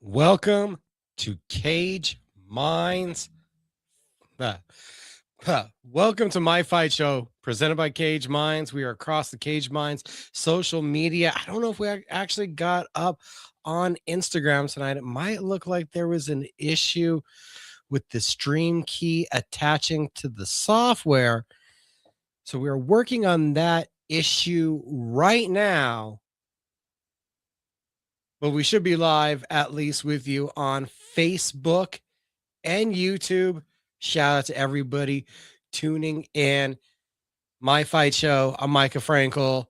Welcome to Cage Minds. Welcome to my fight show presented by Cage Minds. We are across the Cage Minds social media. I don't know if we actually got up on Instagram tonight. It might look like there was an issue with the stream key attaching to the software. So we are working on that issue right now. But we should be live at least with you on Facebook and YouTube. Shout out to everybody tuning in. My Fight Show. I'm Mika Frankl.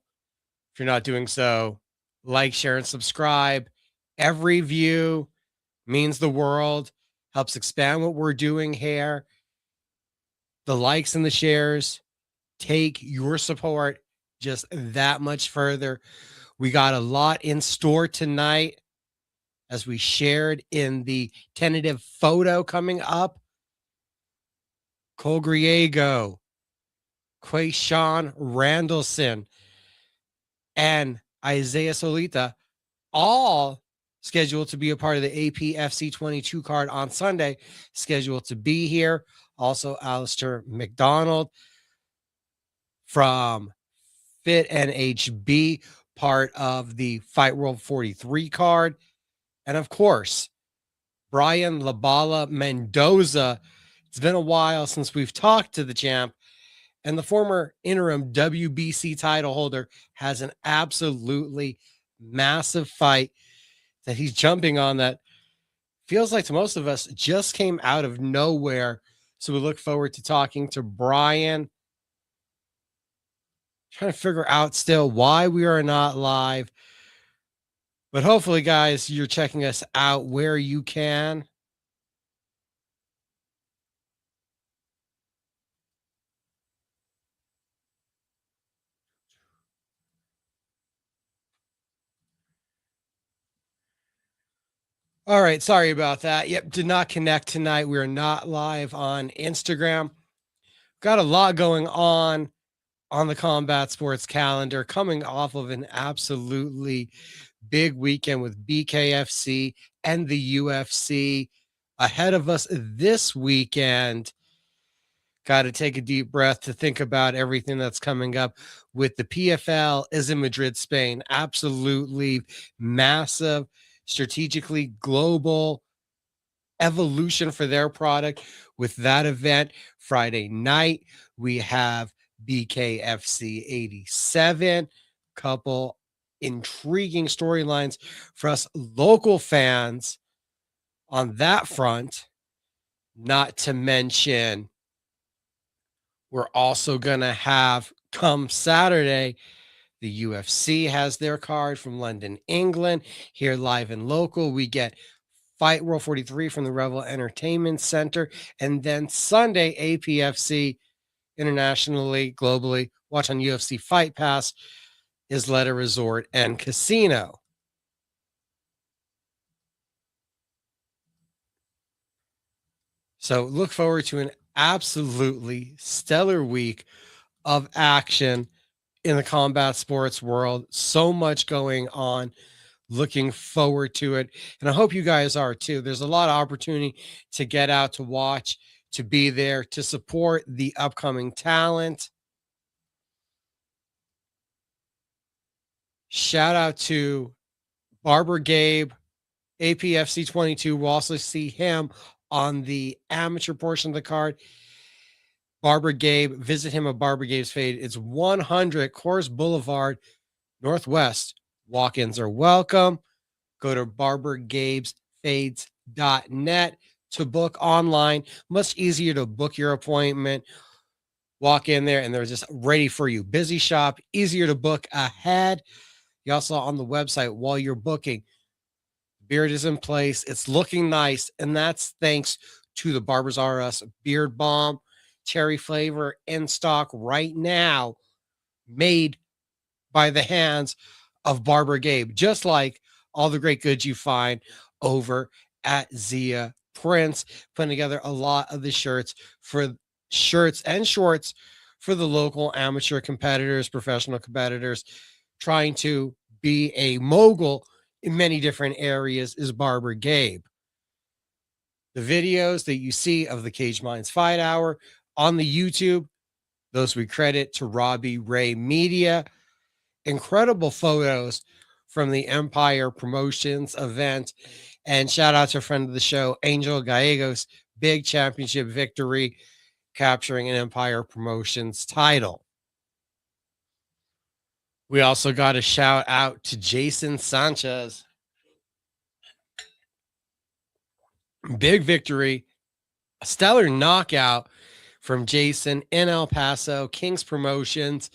If you're not doing so, like, share, and subscribe. Every view means the world, helps expand what we're doing here. The likes and the shares take your support just that much further. We got a lot in store tonight, as we shared in the tentative photo coming up. Griego, Quay Randelson, and Isaiah Solaita, all scheduled to be a part of the APFC 22 card on Sunday, scheduled to be here. Also, Allister MacDonald from Fit NHB, part of the Fight World 43 card. And of course, Brian Bala Mendoza. It's been a while since we've talked to the champ, and the former interim WBC title holder has an absolutely massive fight that he's jumping on that feels like to most of us just came out of nowhere. So we look forward to talking to Brian. Trying to figure out still why we are not live. But hopefully, guys, you're checking us out where you can. All right, sorry about that. Yep, did not connect tonight. We are not live on Instagram. Got a lot going on the Combat Sports calendar, coming off of an absolutely big weekend with BKFC and the UFC ahead of us this weekend. Got to take a deep breath to think about everything that's coming up with the PFL is in Madrid, Spain. Absolutely massive, strategically global evolution for their product with that event. Friday night, we have BKFC 87, couple intriguing storylines for us local fans on that front. Not to mention, we're also going to have, come Saturday, the UFC has their card from London, England. Here live and local, we get Fight World 43 from the Revel Entertainment Center. And then Sunday, APFC internationally, globally, watch on UFC Fight Pass, Isleta Resort and Casino. So look forward to an absolutely stellar week of action in the combat sports world. So much going on. Looking forward to it. And I hope you guys are too. There's a lot of opportunity to get out, to watch, to be there, to support the upcoming talent. Shout out to Barber Gabe, APFC 22. We'll also see him on the amateur portion of the card. Barber Gabe, visit him at Barber Gabe's Fade. It's 100 Coors Boulevard, Northwest. Walk-ins are welcome. Go to barbergabesfades.net to book online. Much easier to book your appointment. Walk in there and they're just ready for you. Busy shop, easier to book ahead. You also on the website while you're booking. Beard is in place. It's looking nice. And that's thanks to the Barbers R Us Beard Balm. Cherry flavor in stock right now. Made by the hands of Barber Gabe. Just like all the great goods you find over at Zia Prince. Putting together a lot of the shirts and shorts for the local amateur competitors, professional competitors, trying to be a mogul in many different areas is Barber Gabe. The videos that you see of the Cage Minds Fight Hour on the YouTube, those we credit to Robbie Ray Media. Incredible photos from the Empire Promotions event. And shout out to a friend of the show, Angel Gallegos, big championship victory, capturing an Empire Promotions title. We also got a shout out to Jason Sanchez. Big victory, a stellar knockout from Jason in El Paso, Kings Promotions,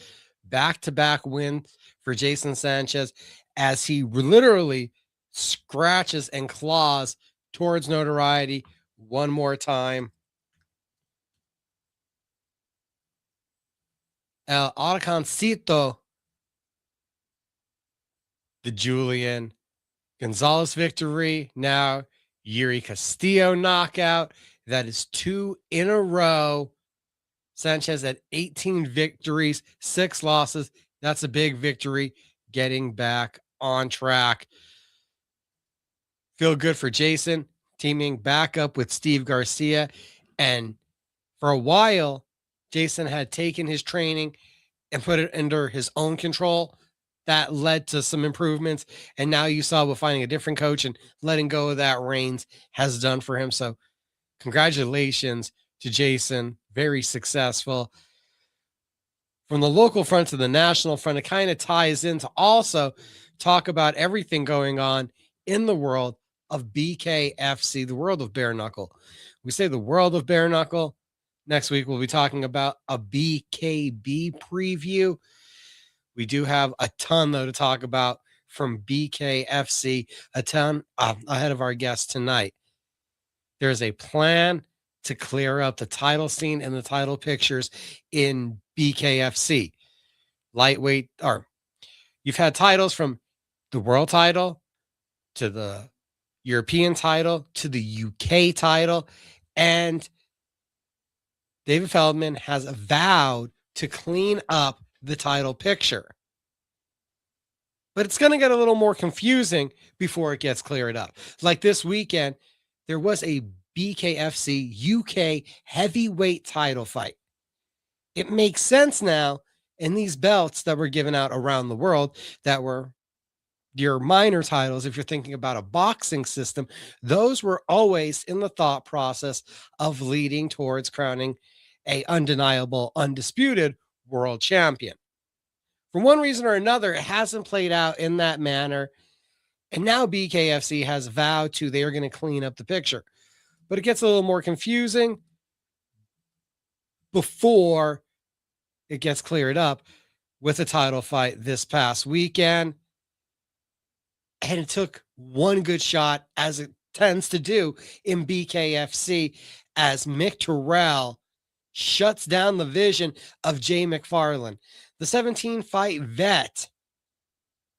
back-to-back win for Jason Sanchez as he literally scratches and claws towards notoriety one more time. El Arcancito, the Julian Gonzalez victory. Now Yuri Castillo knockout. That is 2 in a row. Sanchez at 18 victories, 6 losses. That's a big victory, getting back on track. Feel good for Jason, teaming back up with Steve Garcia. And for a while, Jason had taken his training and put it under his own control. That led to some improvements. And now you saw with finding a different coach and letting go of that reins has done for him. So congratulations to Jason. Very successful. From the local front to the national front, it kind of ties in to also talk about everything going on in the world of BKFC, the world of bare knuckle. We say the world of bare knuckle. Next week, we'll be talking about a BKB preview. We do have a ton, though, to talk about from BKFC, a ton ahead of our guest tonight. There's a plan to clear up the title scene and the title pictures in BKFC. Lightweight, or you've had titles from the world title to the European title to the UK title, and David Feldman has vowed to clean up the title picture. But it's going to get a little more confusing before it gets cleared up. Like this weekend, there was a BKFC UK heavyweight title fight. It makes sense now in these belts that were given out around the world that were your minor titles. If you're thinking about a boxing system, those were always in the thought process of leading towards crowning a undeniable, undisputed world champion. For one reason or another, it hasn't played out in that manner. And now BKFC has vowed to, they are going to clean up the picture. But it gets a little more confusing before it gets cleared up with a title fight this past weekend. And it took one good shot, as it tends to do in BKFC, as Mick Terrell shuts down the vision of Jay McFarland. The 17-fight vet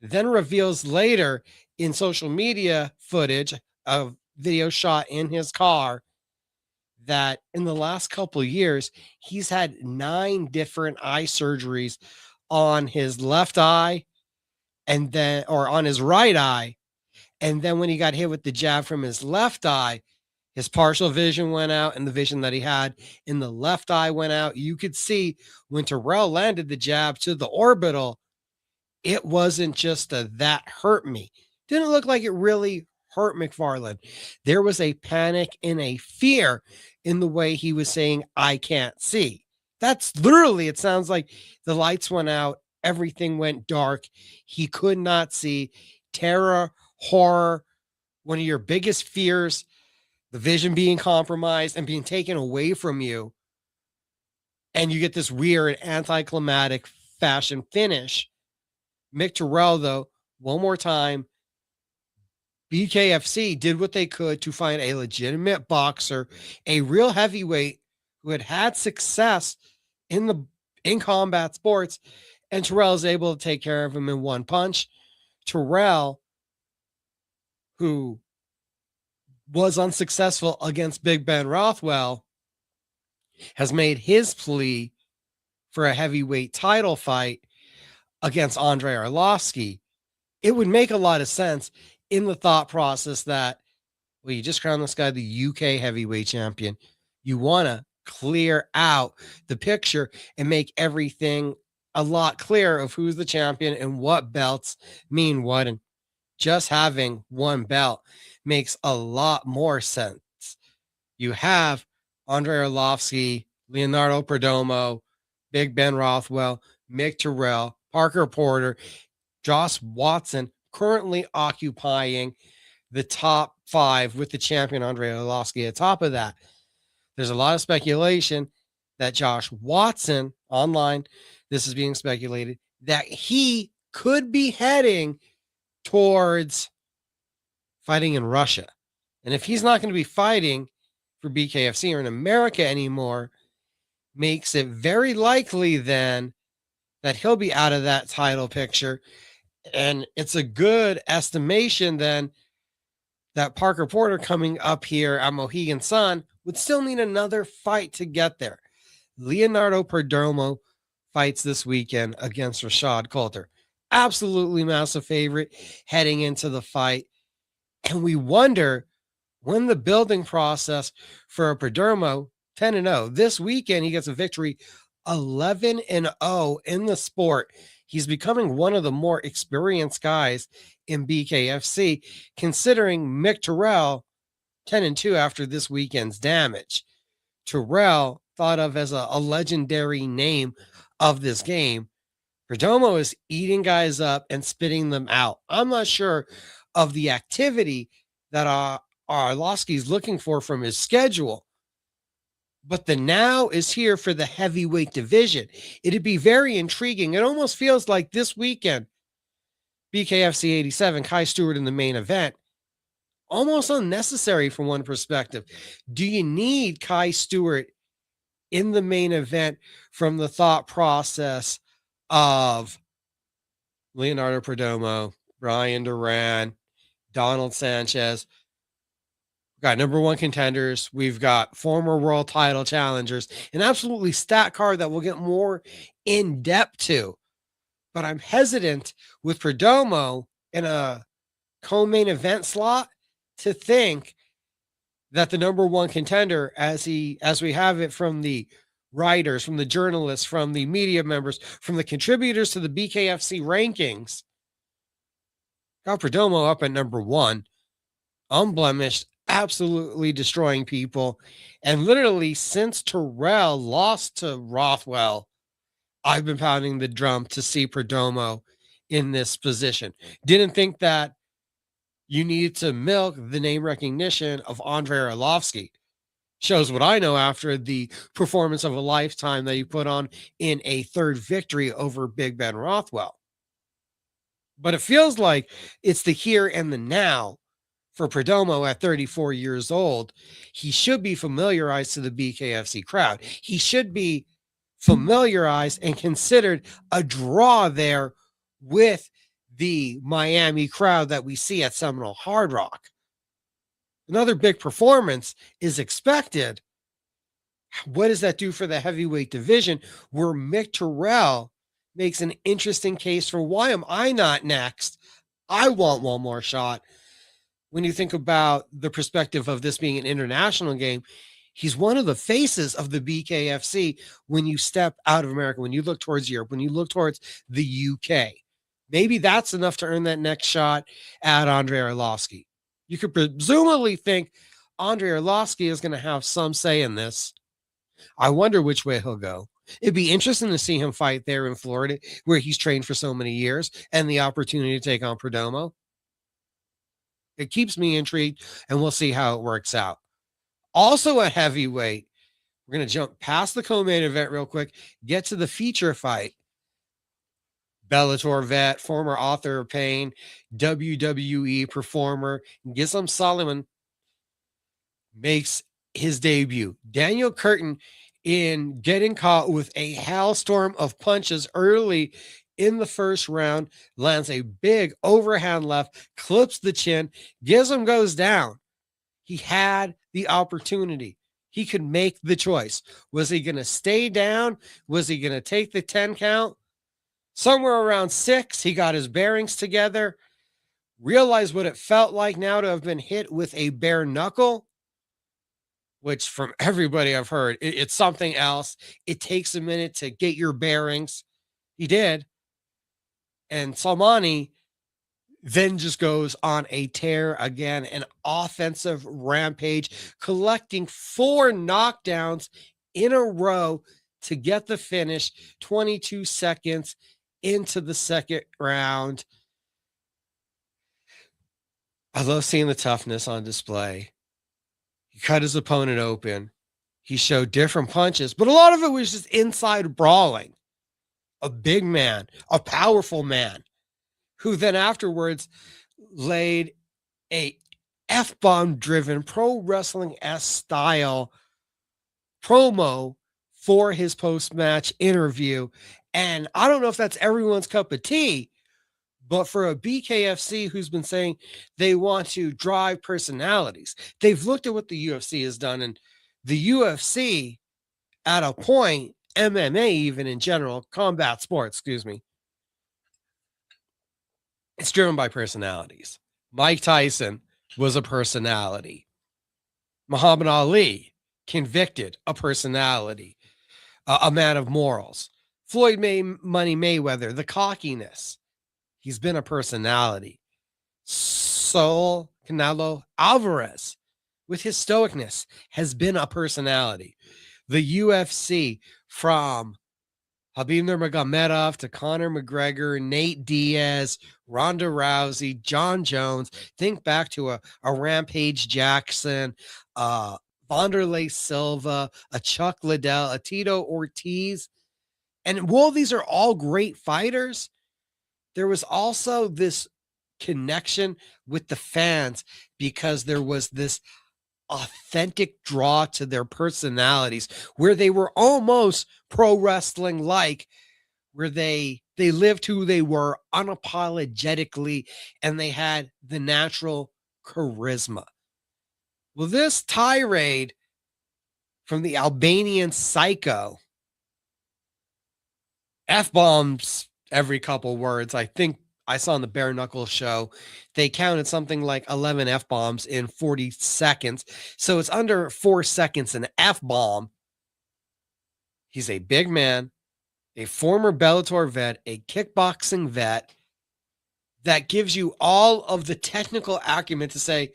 then reveals later in social media footage of video shot in his car that in the last couple of years, he's had 9 different eye surgeries on his left eye and then, or on his right eye. And then when he got hit with the jab from his left eye, his partial vision went out and the vision that he had in the left eye went out. You could see when Terrell landed the jab to the orbital, it wasn't just a that hurt me. Didn't look like it really hurt McFarland. There was a panic and a fear in the way he was saying, I can't see. That's literally, it sounds like the lights went out, everything went dark. He could not see. Terror, horror, one of your biggest fears, the vision being compromised and being taken away from you. And you get this weird anticlimactic fashion finish. Mick Terrell, though, one more time, BKFC did what they could to find a legitimate boxer, a real heavyweight who had had success in combat sports, and Terrell is able to take care of him in one punch. Terrell, who was unsuccessful against Big Ben Rothwell, has made his plea for a heavyweight title fight against Andrei Arlovsky. It would make a lot of sense in the thought process that, well, you just crowned this guy the UK heavyweight champion. You want to clear out the picture and make everything a lot clearer of who's the champion and what belts mean what. And just having one belt makes a lot more sense. You have Andre Arlovsky, Leonardo Perdomo, Big Ben Rothwell, Mick Terrell, Parker Porter, Josh Watson currently occupying the top 5 with the champion Andre Arlovsky at top of that. There's a lot of speculation that Josh Watson online, this is being speculated, that he could be heading towards fighting in Russia. And if he's not going to be fighting for BKFC or in America anymore, makes it very likely then that he'll be out of that title picture. And it's a good estimation then that Parker Porter coming up here at Mohegan Sun would still need another fight to get there. Leonardo Perdomo fights this weekend against Rashad Coulter. Absolutely massive favorite heading into the fight. And we wonder when the building process for a Perdomo 10-0. This weekend, he gets a victory 11-0 in the sport. He's becoming one of the more experienced guys in BKFC, considering Mick Terrell 10-2 after this weekend's damage. Terrell, thought of as a legendary name of this game. Perdomo is eating guys up and spitting them out. I'm not sure of the activity that Arlovsky is looking for from his schedule, but the now is here for the heavyweight division. It'd be very intriguing. It almost feels like this weekend, BKFC 87, Kai Stewart in the main event, almost unnecessary from one perspective. Do you need Kai Stewart in the main event from the thought process of Leonardo Perdomo, Brian Duran, Donald Sanchez? We've got number 1 contenders. We've got former world title challengers, an absolutely stat card that we'll get more in depth to. But I'm hesitant with Perdomo in a co-main event slot to think that the number 1 contender, as we have it from the writers, from the journalists, from the media members, from the contributors to the BKFC rankings, got Perdomo up at number 1, unblemished, absolutely destroying people. And literally since Terrell lost to Rothwell, I've been pounding the drum to see Perdomo in this position. Didn't think that you need to milk the name recognition of Andre Arlovsky. Shows what I know after the performance of a lifetime that he put on in a 3rd victory over Big Ben Rothwell. But it feels like it's the here and the now for Perdomo at 34 years old. He should be familiarized to the BKFC crowd. He should be familiarized and considered a draw there with the Miami crowd that we see at Seminole Hard Rock. Another big performance is expected. What does that do for the heavyweight division, where Mick Terrell makes an interesting case for why am I not next? I want one more shot. When you think about the perspective of this being an international game, he's one of the faces of the BKFC when you step out of America, when you look towards Europe, when you look towards the UK. Maybe that's enough to earn that next shot at Andre Arlovsky. You could presumably think Andre Arlovsky is going to have some say in this. I wonder which way he'll go. It'd be interesting to see him fight there in Florida, where he's trained for so many years, and the opportunity to take on Perdomo. It keeps me intrigued, and we'll see how it works out. Also at heavyweight, we're going to jump past the co-main event real quick, get to the feature fight. Bellator vet, former author of pain, WWE performer, Gislam Solomon makes his debut. Daniel Curtin, in getting caught with a hailstorm of punches early in the first round, lands a big overhand left, clips the chin, Gislam goes down. He had the opportunity. He could make the choice. Was he going to stay down? Was he going to take the 10 count? Somewhere around 6, he got his bearings together, realize what it felt like now to have been hit with a bare knuckle, which from everybody I've heard, it's something else. It takes a minute to get your bearings. He did. And Salmani then just goes on a tear again, an offensive rampage, collecting 4 knockdowns in a row to get the finish 22 seconds into the second round. I love seeing the toughness on display. He cut his opponent open. He showed different punches, but a lot of it was just inside brawling. A big man, a powerful man, who then afterwards laid a F-bomb driven pro wrestling-esque style promo for his post-match interview. And I don't know if that's everyone's cup of tea, but for a BKFC who's been saying they want to drive personalities, they've looked at what the UFC has done, and the UFC at a point, MMA even in general, combat sports, it's driven by personalities. Mike Tyson was a personality. Muhammad Ali, convicted, a personality, a man of morals. Floyd Money Mayweather, the cockiness. He's been a personality. Saul Canelo Alvarez, with his stoicness, has been a personality. The UFC, from Khabib Nurmagomedov to Conor McGregor, Nate Diaz, Ronda Rousey, John Jones. Think back to a Rampage Jackson, Wanderlei Silva, a Chuck Liddell, a Tito Ortiz. And while these are all great fighters, there was also this connection with the fans because there was this authentic draw to their personalities where they were almost pro wrestling like, where they lived who they were unapologetically and they had the natural charisma. Well, this tirade from the Albanian psycho, F-bombs every couple words. I think I saw on the Bare Knuckle show, they counted something like 11 F-bombs in 40 seconds. So it's under 4 seconds an F-bomb. He's a big man, a former Bellator vet, a kickboxing vet that gives you all of the technical acumen to say,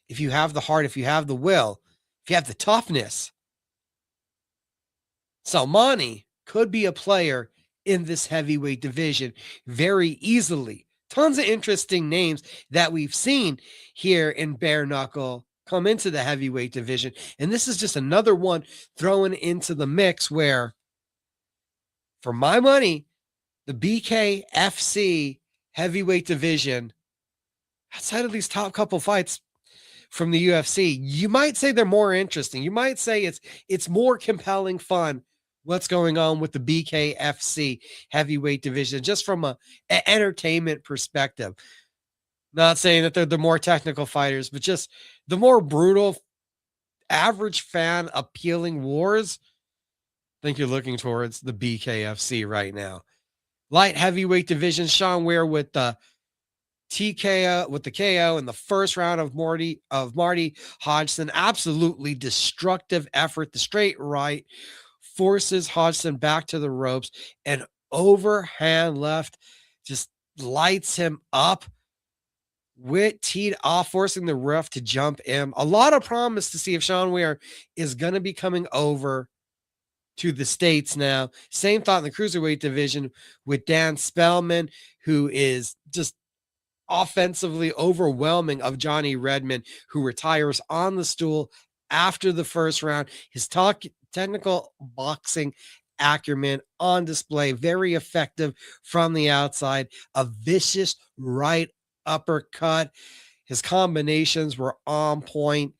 if you have the heart, if you have the will, if you have the toughness, Salmani could be a player in this heavyweight division very easily. Tons of interesting names that we've seen here in Bare Knuckle come into the heavyweight division. And this is just another one thrown into the mix where, for my money, the BKFC heavyweight division, outside of these top couple fights from the UFC, you might say they're more interesting. You might say it's more compelling fun what's going on with the BKFC heavyweight division, just from an entertainment perspective. Not saying that they're the more technical fighters, but just the more brutal, average fan appealing wars. I think you're looking towards the BKFC right now. Light heavyweight division, Sean Ware with the TKO, with the KO in the first round of Marty Hodgson. Absolutely destructive effort. The straight right forces Hodgson back to the ropes, and overhand left just lights him up. Witt teed off, forcing the ref to jump in. A lot of promise to see if Sean Ware is going to be coming over to the States now. Same thought in the cruiserweight division with Dan Spellman, who is just offensively overwhelming of Johnny Redmond, who retires on the stool after the first round. His technical boxing acumen on display, very effective from the outside, a vicious right uppercut. His combinations were on point.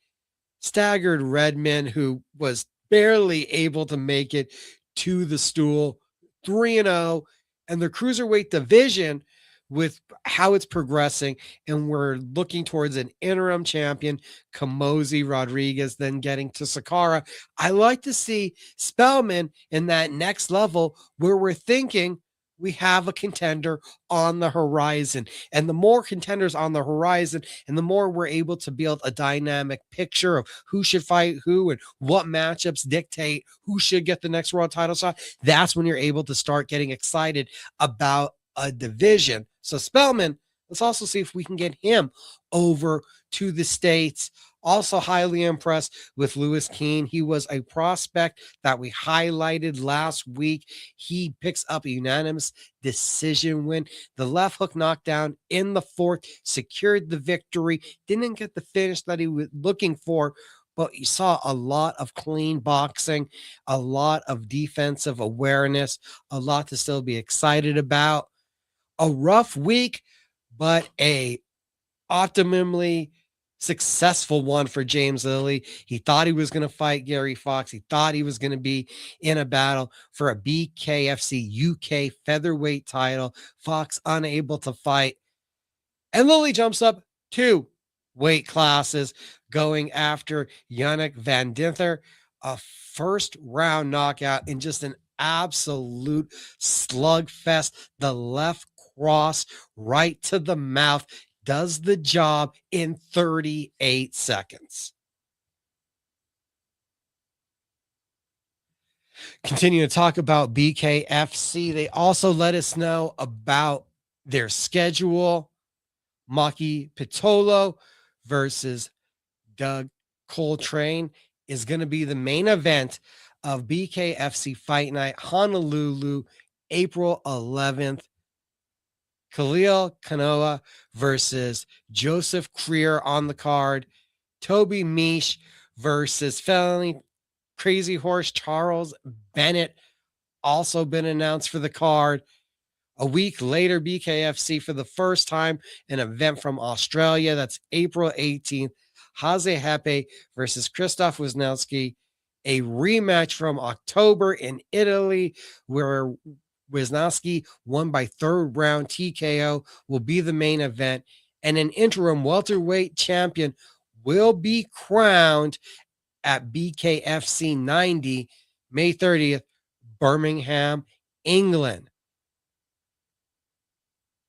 Staggered Redmond, who was barely able to make it to the stool, 3-0. And the cruiserweight division, with how it's progressing, and we're looking towards an interim champion, Kamosi Rodriguez, then getting to Sakara. I like to see Spellman in that next level where we're thinking we have a contender on the horizon. And the more contenders on the horizon, and the more we're able to build a dynamic picture of who should fight who and what matchups dictate who should get the next world title shot, that's when you're able to start getting excited about a division. So Spellman, let's also see if we can get him over to the States. Also highly impressed with Lewis Keane. He was a prospect that we highlighted last week. He picks up a unanimous decision win. The left hook knockdown in the fourth secured the victory. Didn't get the finish that he was looking for, but you saw a lot of clean boxing, a lot of defensive awareness, a lot to still be excited about. A rough week, but a optimally successful one for James Lilly. He thought he was going to fight Gary Fox. He thought he was going to be in a battle for a BKFC UK featherweight title. Fox unable to fight. And Lilly jumps up 2 weight classes, going after Yannick Van Dinther. A first round knockout in just an absolute slugfest. The left cross right to the mouth does the job in 38 seconds. Continue to talk about BKFC. They also let us know about their schedule. Maki Pitolo versus Doug Coltrane is going to be the main event of BKFC Fight Night Honolulu, April 11th. Khalil Kanoa versus Joseph Creer on the card. Toby Mish versus felony crazy horse Charles Bennett also been announced for the card. A week later, BKFC for the first time, an event from Australia. That's April 18th. Jose Hepe versus Krzysztof Wisniewski. A rematch from October in Italy, where Wisniewski won by third round TKO, will be the main event. And an interim welterweight champion will be crowned at BKFC 90, May 30th, Birmingham, England.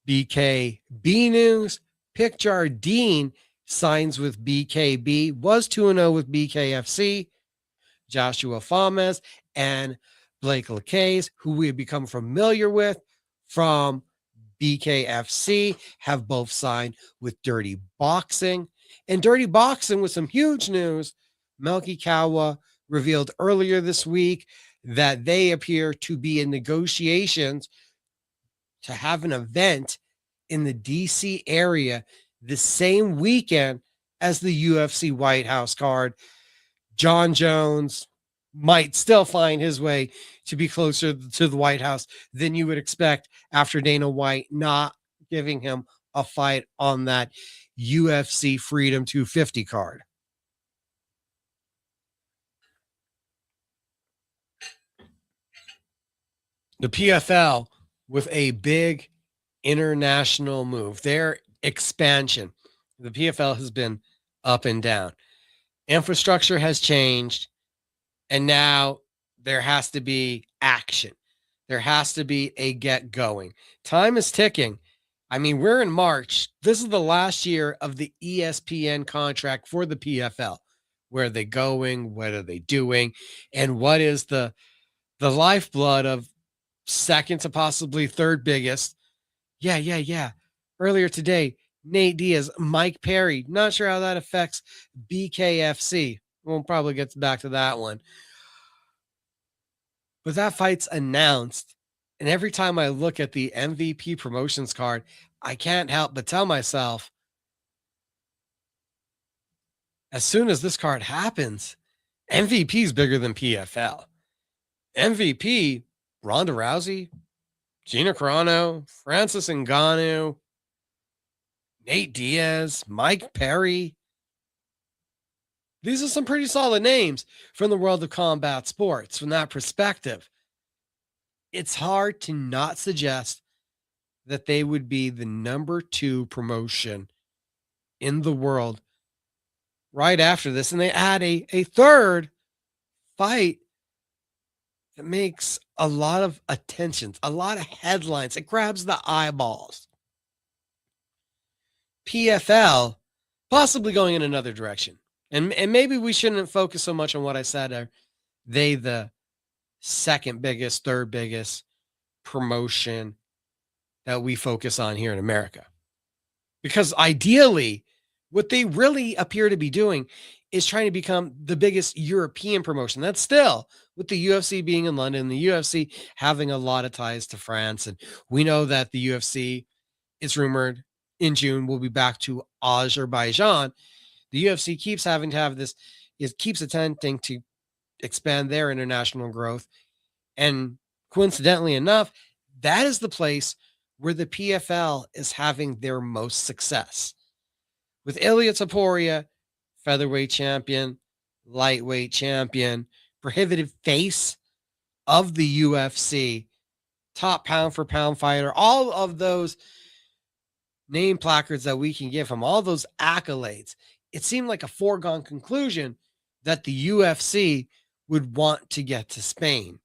BKB news, Pick Jardine signs with BKB, was 2-0 with BKFC. Joshua Fames and Blake Lacaze, who we have become familiar with from BKFC, have both signed with Dirty Boxing. And Dirty Boxing with some huge news. Melky Kawa revealed earlier this week that they appear to be in negotiations to have an event in the DC area the same weekend as the UFC White House card. John Jones might still find his way to be closer to the White House than you would expect after Dana White not giving him a fight on that UFC Freedom 250 card. The PFL with a big international move, their expansion. The PFL has been up and down. Infrastructure has changed, and now there has to be action. There has to be a get going. Time is ticking. I mean, we're in March. This is the last year of the ESPN contract for the PFL. Where are they going? What are they doing? And what is the lifeblood of second to possibly third biggest? Yeah. Earlier today, Nate Diaz, Mike Perry. Not sure how that affects BKFC. We'll probably get back to that one. But that fight's announced. And every time I look at the MVP promotions card, I can't help but tell myself, as soon as this card happens, MVP is bigger than PFL. MVP, Ronda Rousey, Gina Carano, Francis Ngannou, Nate Diaz, Mike Perry. These are some pretty solid names from the world of combat sports. From that perspective, it's hard to not suggest that they would be the number 2 promotion in the world right after this. And they add a third fight It makes a lot of attention, a lot of headlines. It grabs the eyeballs. PFL possibly going in another direction. And maybe we shouldn't focus so much on what I said. Are they the second biggest, third biggest promotion that we focus on here in America? Because ideally, what they really appear to be doing is trying to become the biggest European promotion. That's still with the UFC being in London, the UFC having a lot of ties to France. And we know that the UFC is rumored in June will be back to Azerbaijan. The UFC keeps having to have this, it keeps attempting to expand their international growth. And coincidentally enough, that is the place where the PFL is having their most success. With Ilia Topuria, featherweight champion, lightweight champion, prohibitive face of the UFC, top pound for pound fighter, all of those name placards that we can give him, all those accolades, it seemed like a foregone conclusion that the UFC would want to get to Spain.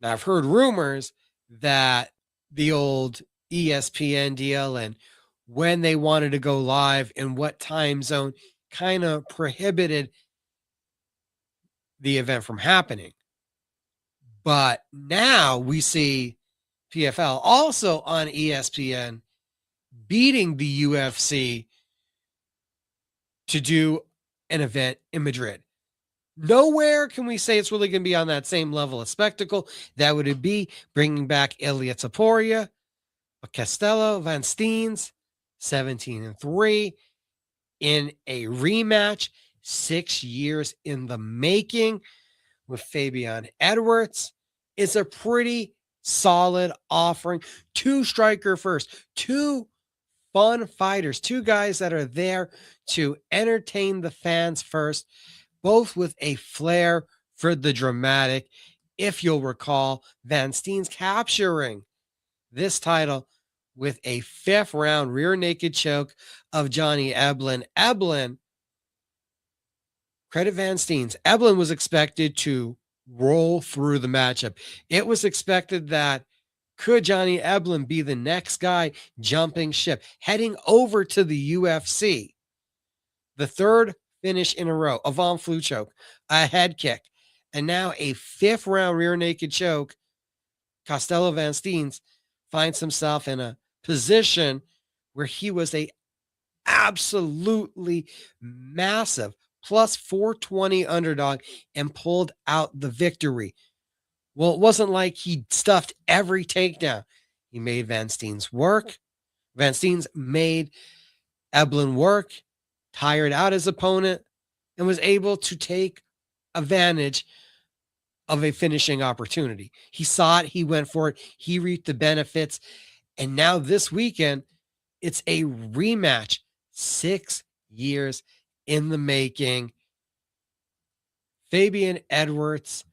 Now, I've heard rumors that the old ESPN deal and when they wanted to go live and what time zone kind of prohibited the event from happening. But now we see PFL also on ESPN beating the UFC to do an event in Madrid. Nowhere can we say it's really going to be on that same level of spectacle. That would it be bringing back Ilia Topuria, Castello, Van Steens, 17-3 in a rematch, 6 years in the making with Fabian Edwards. It's a pretty solid offering. 2 striker first, 2 fun fighters, 2 guys that are there to entertain the fans first, both with a flair for the dramatic. If you'll recall, Van Steens capturing this title with a 5th round rear naked choke of Johnny Eblen. Eblen, credit Van Steens, Eblen was expected to roll through the matchup. It was expected that could Johnny Eblen be the next guy jumping ship, heading over to the UFC? The 3rd finish in a row, a Von Flue choke, a head kick, and now a 5th round rear naked choke. Costello Van Steens finds himself in a position where he was a absolutely massive plus 420 underdog and pulled out the victory. Well, it wasn't like he stuffed every takedown. He made Van Steens work. Van Steens made Eblen work, tired out his opponent, and was able to take advantage of a finishing opportunity. He saw it. He went for it. He reaped the benefits. And now this weekend, it's a rematch. 6 years in the making. Fabian Edwards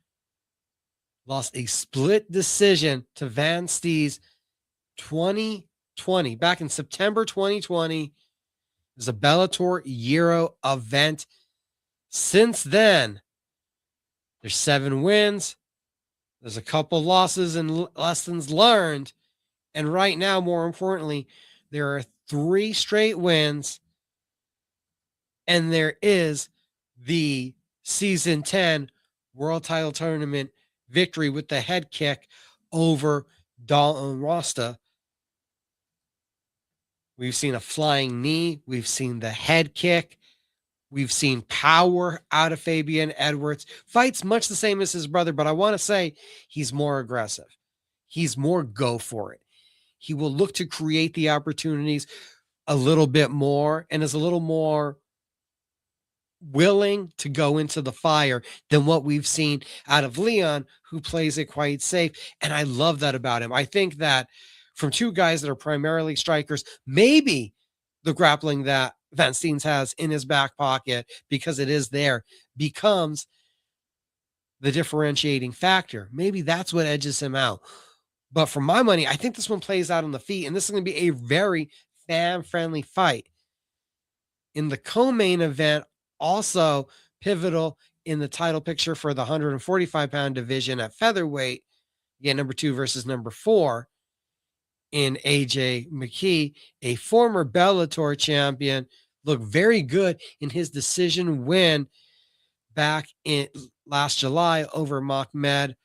lost a split decision to Van Steens 2020. Back in September 2020, it was a Bellator Euro event. Since then, there's 7 wins. There's a couple losses and lessons learned. And right now, more importantly, there are 3 straight wins. And there is the season 10 world title tournament victory with the head kick over Dalton Rosta. We've seen a flying knee. We've seen the head kick. We've seen power out of Fabian Edwards. Fights much the same as his brother, but I want to say he's more aggressive. He's more go for it. He will look to create the opportunities a little bit more and is a little more willing to go into the fire than what we've seen out of Leon, who plays it quite safe. And I love that about him. I think that from 2 guys that are primarily strikers, maybe the grappling that Van Steens has in his back pocket, because it is there, becomes the differentiating factor. Maybe that's what edges him out. But for my money, I think this one plays out on the feet, and this is going to be a very fan-friendly fight. In the co-main event, also pivotal in the title picture for the 145-pound division at featherweight, you get number 2 versus number 4 in AJ McKee, a former Bellator champion, looked very good in his decision win back in last July over Ahmed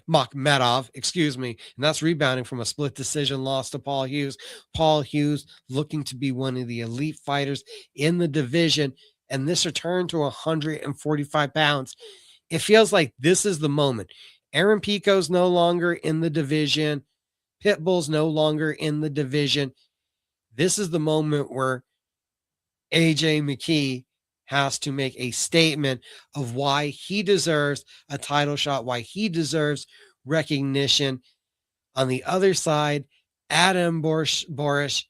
Makhmedov, excuse me. And that's rebounding from a split decision loss to Paul Hughes. Paul Hughes looking to be one of the elite fighters in the division. And this return to 145 pounds, it feels like this is the moment. Aaron Pico's no longer in the division. Pitbull's no longer in the division. This is the moment where AJ McKee has to make a statement of why he deserves a title shot, why he deserves recognition. On the other side, Adam Borish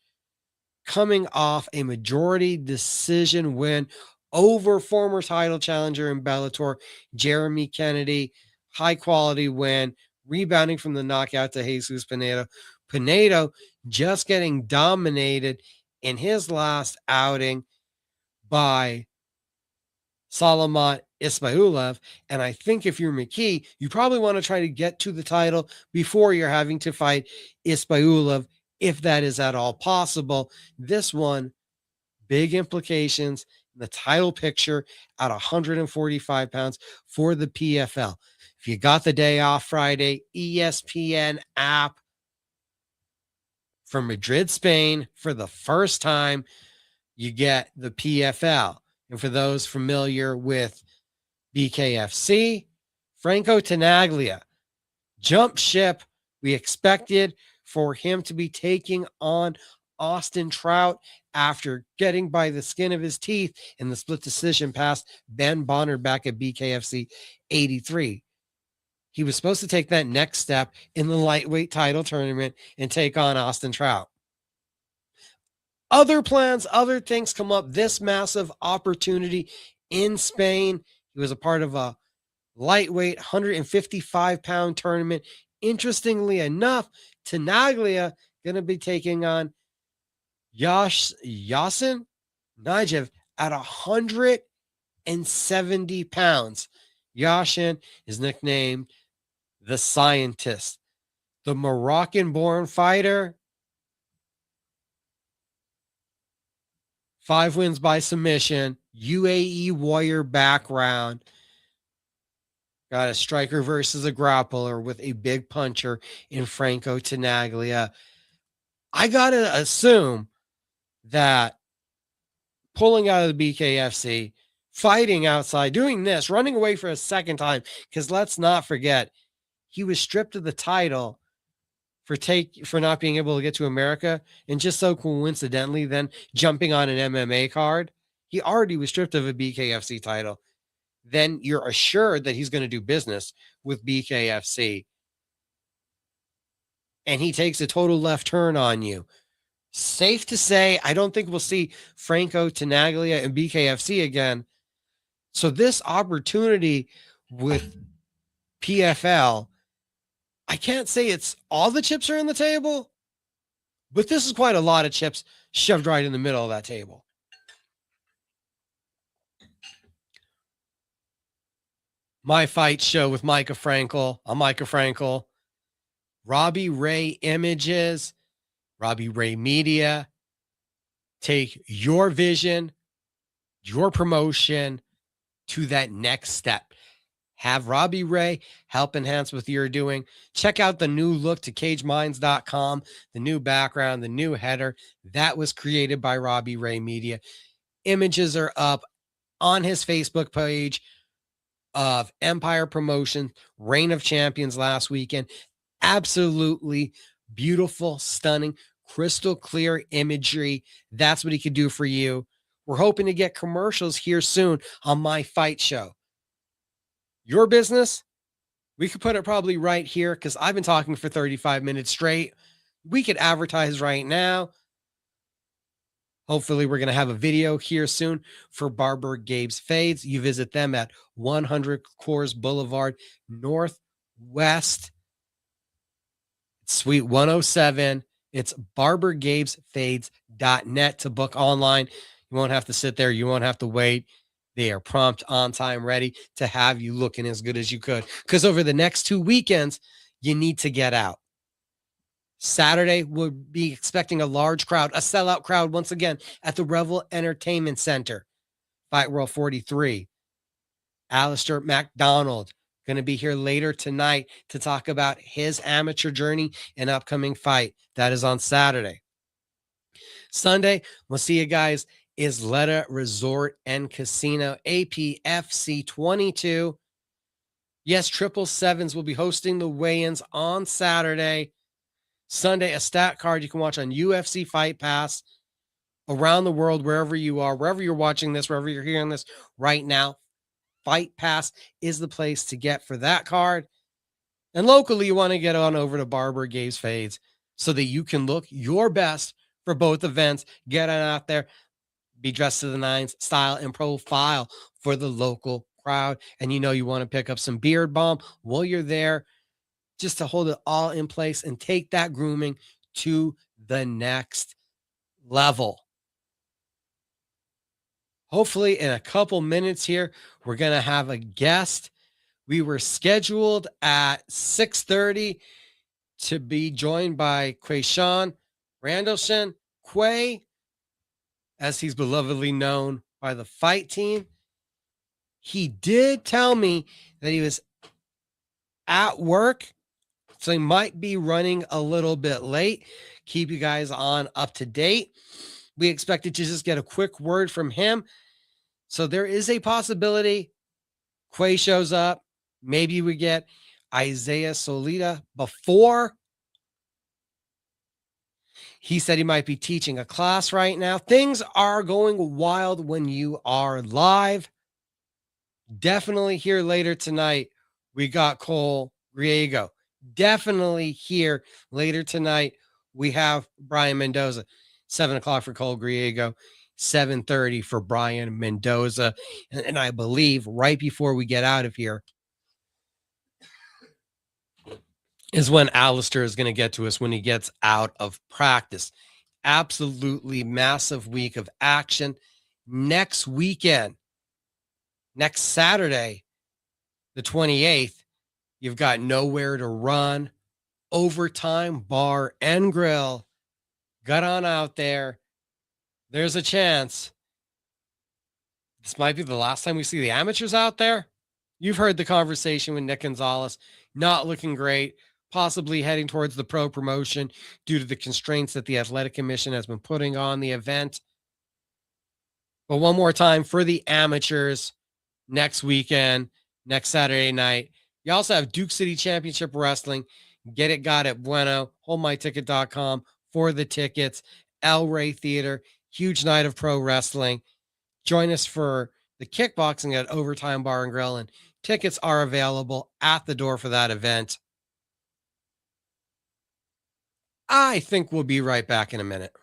coming off a majority decision win over former title challenger in Bellator, Jeremy Kennedy. High quality win, rebounding from the knockout to Jesus Pinedo. Pinedo just getting dominated in his last outing by Salamat Ismailev. And I think if you're McKee, you probably want to try to get to the title before you're having to fight Ismailev, if that is at all possible. This one, big implications in the title picture at 145 pounds for the PFL. If you got the day off Friday, ESPN app from Madrid, Spain, for the first time, you get the PFL. And for those familiar with BKFC, Franco Tenaglia jumped ship. We expected for him to be taking on Austin Trout after getting by the skin of his teeth in the split decision past Ben Bonner back at BKFC 83. He was supposed to take that next step in the lightweight title tournament and take on Austin Trout. Other plans, other things come up. This massive opportunity in Spain. He was a part of a lightweight 155-pound tournament. Interestingly enough, Tenaglia going to be taking on Yasin Najev at 170 pounds. Yashin is nicknamed the Scientist. The Moroccan-born fighter, 5 wins by submission, UAE warrior background. Got a striker versus a grappler with a big puncher in Franco Tenaglia. I got to assume that pulling out of the BKFC, fighting outside, doing this, running away for a second time, because let's not forget, he was stripped of the title for not being able to get to America, and just so coincidentally then jumping on an MMA card. He already was stripped of a BKFC title. Then you're assured that he's going to do business with BKFC. And he takes a total left turn on you. Safe to say, I don't think we'll see Franco Tenaglia and BKFC again. So this opportunity with PFL, I can't say it's all the chips are in the table, but this is quite a lot of chips shoved right in the middle of that table. My Fight Show with Mika Frankl. I'm Mika Frankl. Robbie Ray Images, Robbie Ray Media. Take your vision, your promotion to that next step. Have Robbie Ray help enhance what you're doing. Check out the new look to cageminds.com, the new background, the new header. That was created by Robbie Ray Media. Images are up on his Facebook page of Empire Promotion, Reign of Champions last weekend. Absolutely beautiful, stunning, crystal clear imagery. That's what he could do for you. We're hoping to get commercials here soon on My Fight Show. Your business, we could put it probably right here because I've been talking for 35 minutes straight. We could advertise right now. Hopefully, we're going to have a video here soon for Barber Gabe's Fades. You visit them at 100 Coors Boulevard Northwest, Suite 107. It's barbergabesfades.net to book online. You won't have to sit there. You won't have to wait. They are prompt, on time, ready to have you looking as good as you could. Because over the next 2 weekends, you need to get out. Saturday, we'll be expecting a large crowd, a sellout crowd once again at the Revel Entertainment Center. Fight World 43. Allister MacDonald going to be here later tonight to talk about his amateur journey and upcoming fight. That is on Saturday. Sunday, we'll see you guys. Isleta Resort and Casino, APFC 22. Yes, 777s will be hosting the weigh-ins on Saturday. Sunday, a stat card you can watch on UFC Fight Pass around the world, wherever you are, wherever you're watching this, wherever you're hearing this right now. Fight Pass is the place to get for that card. And locally, you want to get on over to Barber Gabe's Fades so that you can look your best for both events. Get on out there, be dressed to the nines, style and profile for the local crowd. And you know you want to pick up some beard balm while you're there just to hold it all in place and take that grooming to the next level. Hopefully in a couple minutes here, we're going to have a guest. We were scheduled at 6:30 to be joined by Quay Randelson, Quay, as he's belovedly known by the fight team. He did tell me that he was at work, so he might be running a little bit late. Keep you guys on up to date. We expected to just get a quick word from him. So there is a possibility Quay shows up. Maybe we get Isaiah Solaita before. He said he might be teaching a class right now. Things are going wild when you are live. Definitely here later tonight, we got Cole Griego. Definitely here later tonight, we have Brian Mendoza. 7 o'clock for Cole Griego, 7:30 for Brian Mendoza. And I believe right before we get out of here is when Allister is going to get to us when he gets out of practice. Absolutely massive week of action. Next weekend, next Saturday, the 28th, you've got Nowhere to Run, Overtime Bar and Grill. Got on out there. There's a chance this might be the last time we see the amateurs out there. You've heard the conversation with Nick Gonzalez. Not looking great. Possibly heading towards the pro promotion due to the constraints that the Athletic Commission has been putting on the event. But one more time for the amateurs next weekend, next Saturday night. You also have Duke City Championship Wrestling. Get it, got it, bueno. HoldMyTicket.com for the tickets. El Rey Theater, huge night of pro wrestling. Join us for the kickboxing at Overtime Bar and Grill, and tickets are available at the door for that event. I think we'll be right back in a minute.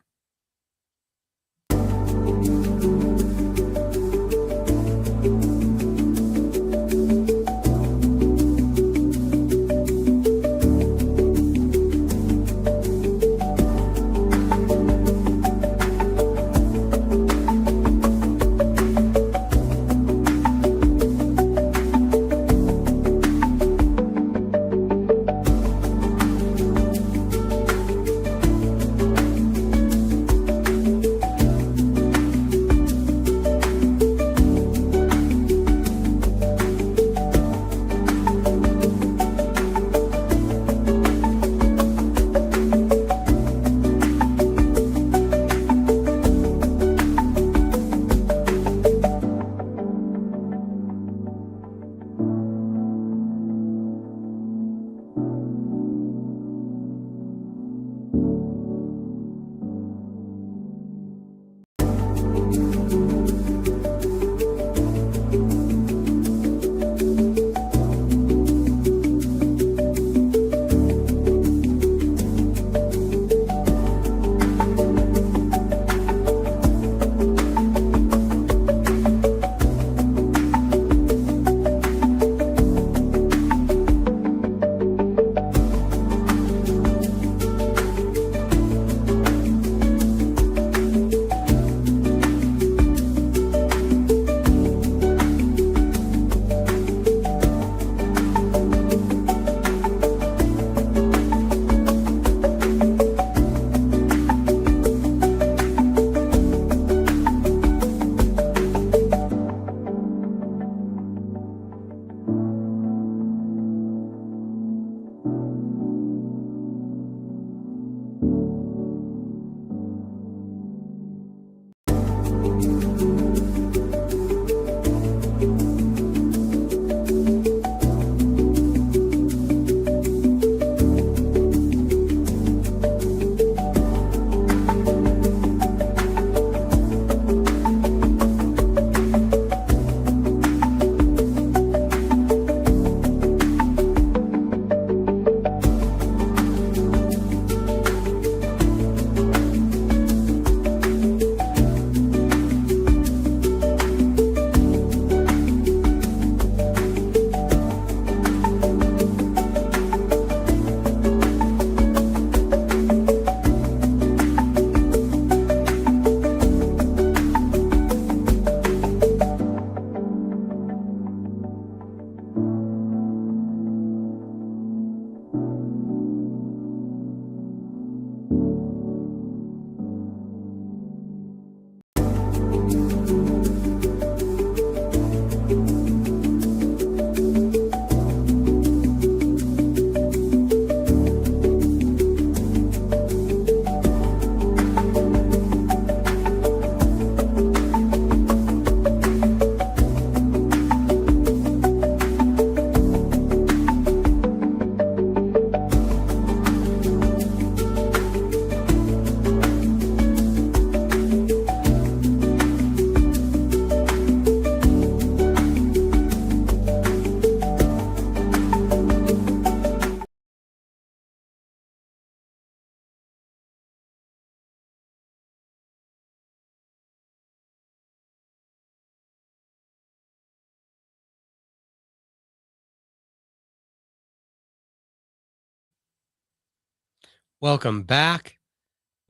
Welcome back.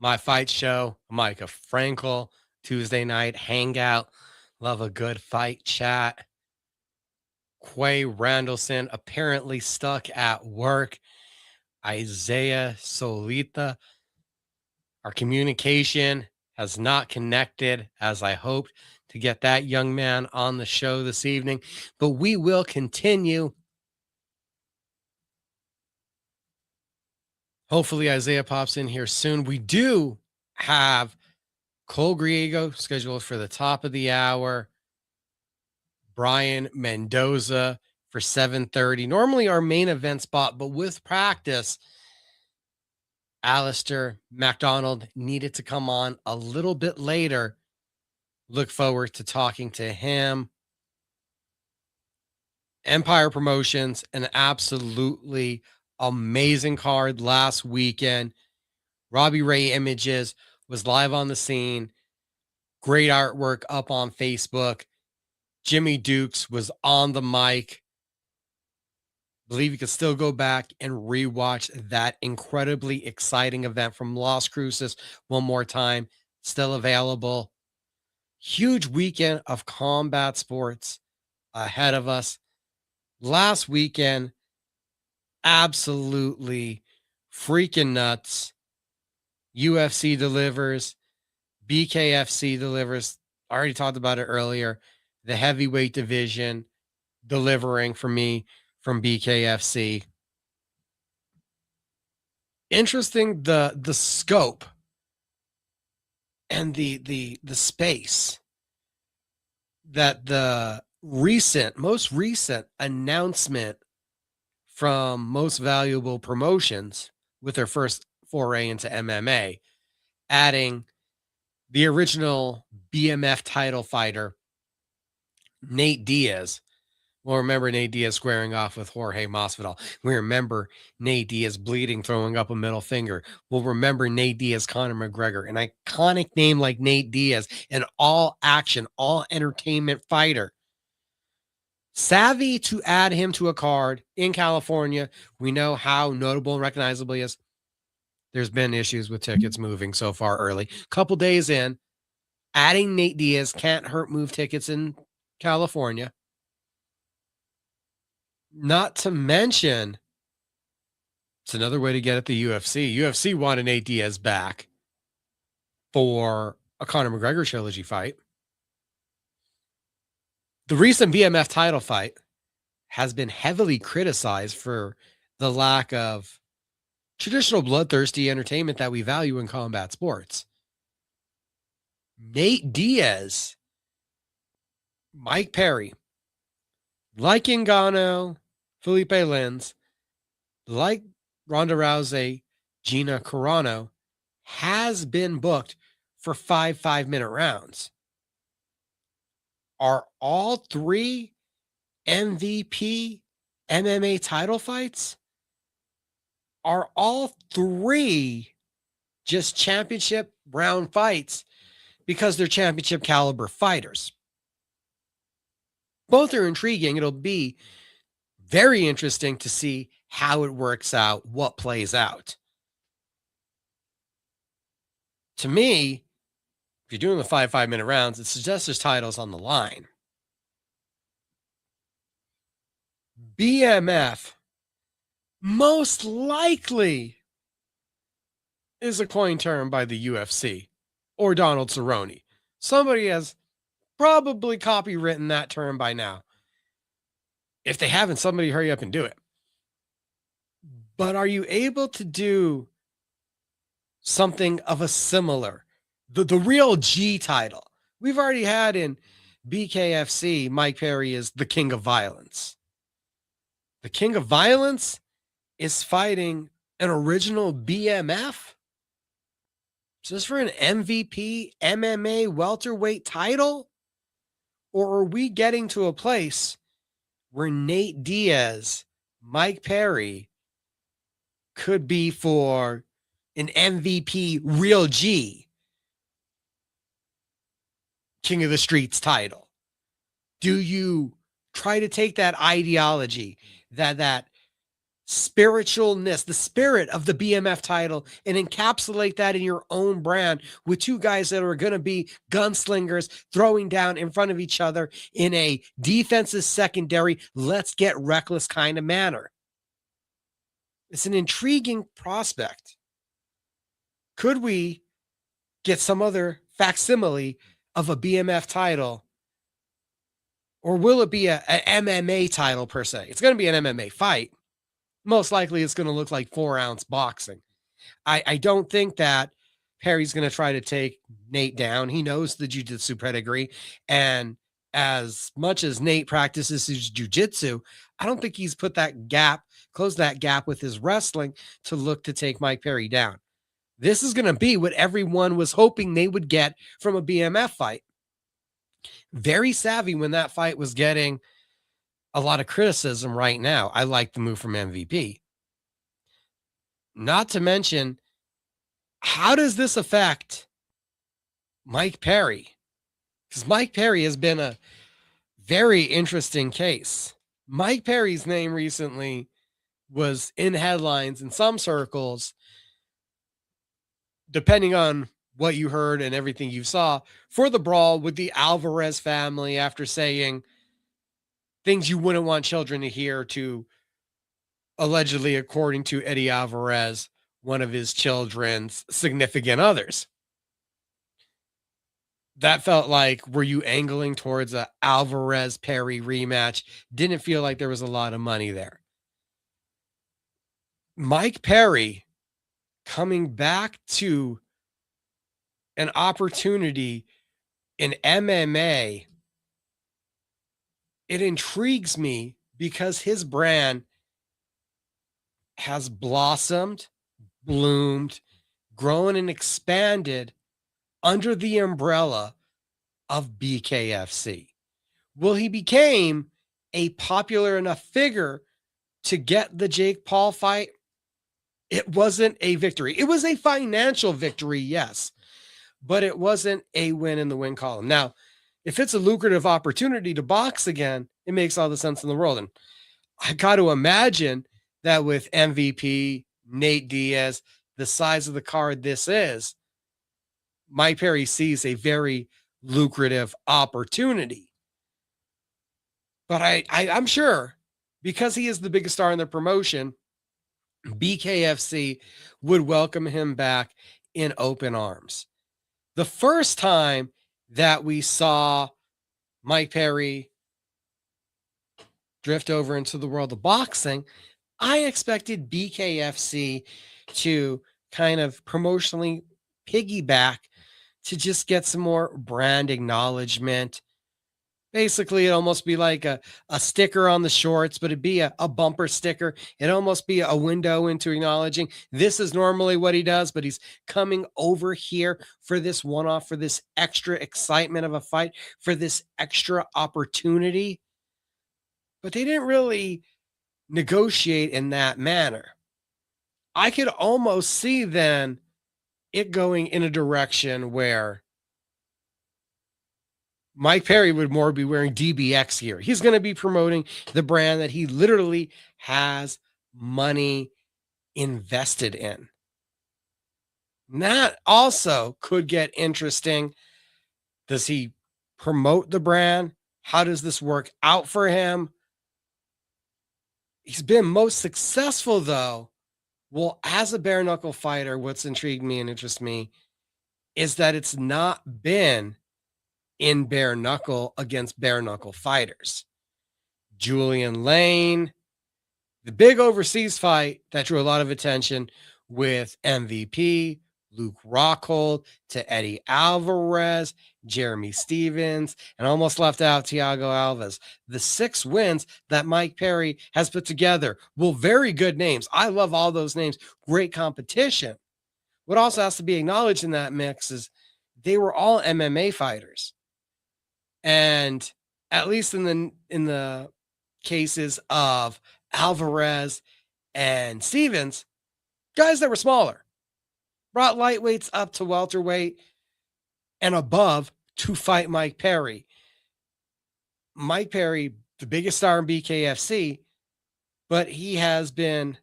My fight show, Mika Frankl, Tuesday night hangout. Love a good fight chat. Quay Randelson apparently stuck at work. Isaiah Solaita. Our communication has not connected as I hoped to get that young man on the show this evening, but we will continue. Hopefully, Isaiah pops in here soon. We do have Griego scheduled for the top of the hour. Brian Mendoza for 7:30. Normally our main event spot, but with practice, Allister MacDonald needed to come on a little bit later. Look forward to talking to him. Empire Promotions, an absolutely amazing card last weekend. Robbie Ray Images was live on the scene. Great artwork up on Facebook. Jimmy Dukes was on the mic. Believe you can still go back and rewatch that incredibly exciting event from Las Cruces one more time. Still available. Huge weekend of combat sports ahead of us. Last weekend, absolutely freaking nuts. UFC delivers. BKFC delivers. I already talked about it earlier. The heavyweight division delivering for me from BKFC. Interesting the scope and the space that the most recent announcement from Most Valuable Promotions with their first foray into MMA, adding the original BMF title fighter, Nate Diaz. We'll remember Nate Diaz squaring off with Jorge Masvidal. We remember Nate Diaz bleeding, throwing up a middle finger. We'll remember Nate Diaz, Conor McGregor, an iconic name like Nate Diaz, an all action, all entertainment fighter. Savvy to add him to a card in California. We know how notable and recognizable he is. There's been issues with tickets moving so far early. Couple days in, adding Nate Diaz can't hurt move tickets in California. Not to mention, it's another way to get at the UFC. UFC wanted Nate Diaz back for a Conor McGregor trilogy fight. The recent BMF title fight has been heavily criticized for the lack of traditional bloodthirsty entertainment that we value in combat sports. Nate Diaz, Mike Perry, like Ngannou, Felipe Lins, like Ronda Rousey, Gina Carano, has been booked for 5 5-minute rounds. Are all 3 MVP MMA title fights? Are all 3 just championship round fights because they're championship caliber fighters? Both are intriguing. It'll be very interesting to see how it works out, what plays out. To me, if you're doing the 5 5-minute rounds, it suggests there's titles on the line. BMF most likely is a coin term by the UFC or Donald Cerrone. Somebody has probably copywritten that term by now. If they haven't, somebody hurry up and do it. But are you able to do something of a similar, the real G title? We've already had in BKFC, Mike Perry is the king of violence. The king of violence is fighting an original BMF just for an MVP MMA welterweight title? Or are we getting to a place where Nate Diaz, Mike Perry could be for an MVP real G King of the Streets title? Do you try to take that ideology, that spiritualness, the spirit of the BMF title, and encapsulate that in your own brand with two guys that are going to be gunslingers throwing down in front of each other in a defensive secondary, let's get reckless kind of manner. It's an intriguing prospect. Could we get some other facsimile of a BMF title? Or will it be an MMA title per se? It's going to be an MMA fight. Most likely it's going to look like 4-ounce boxing. I don't think that Perry's going to try to take Nate down. He knows the jiu-jitsu pedigree. And as much as Nate practices his jiu-jitsu, I don't think he's closed that gap with his wrestling to look to take Mike Perry down. This is going to be what everyone was hoping they would get from a BMF fight. Very savvy when that fight was getting a lot of criticism right now. I like the move from MVP. Not to mention, how does this affect Mike Perry? Because Mike Perry has been a very interesting case. Mike Perry's name recently was in headlines in some circles, depending on what you heard and everything you saw, for the brawl with the Alvarez family after saying things you wouldn't want children to hear to, allegedly, according to Eddie Alvarez, one of his children's significant others. That felt like, were you angling towards a Alvarez-Perry rematch? Didn't feel like there was a lot of money there. Mike Perry coming back to an opportunity in MMA, it intrigues me because his brand has blossomed, bloomed, grown, and expanded under the umbrella of BKFC. Well, he became a popular enough figure to get the Jake Paul fight. It wasn't a victory. It was a financial victory, yes, but it wasn't a win in the win column. Now, if it's a lucrative opportunity to box again, it makes all the sense in the world. And I got to imagine that with MVP, Nate Diaz, the size of the card this is, Mike Perry sees a very lucrative opportunity. But I'm sure, because he is the biggest star in the promotion, BKFC would welcome him back in open arms. The first time that we saw Mike Perry drift over into the world of boxing, I expected BKFC to kind of promotionally piggyback to just get some more brand acknowledgement. Basically, it'd almost be like a sticker on the shorts, but it'd be a bumper sticker. It'd almost be a window into acknowledging this is normally what he does, but he's coming over here for this one-off, for this extra excitement of a fight, for this extra opportunity. But they didn't really negotiate in that manner. I could almost see then it going in a direction where Mike Perry would more be wearing DBX gear. He's going to be promoting the brand that he literally has money invested in. And that also could get interesting. Does he promote the brand? How does this work out for him? He's been most successful, though. Well, as a bare knuckle fighter, what's intrigued me and interests me is that it's not been in bare knuckle against bare knuckle fighters. Julian Lane, the big overseas fight that drew a lot of attention with MVP, Luke Rockhold, to Eddie Alvarez, Jeremy Stevens, and almost left out Thiago Alves. The 6 wins that Mike Perry has put together. Well, very good names. I love all those names. Great competition. What also has to be acknowledged in that mix is they were all MMA fighters. And at least in the cases of Alvarez and Stevens, guys that were smaller, brought lightweights up to welterweight and above to fight Mike Perry. Mike Perry, the biggest star in BKFC, but he has been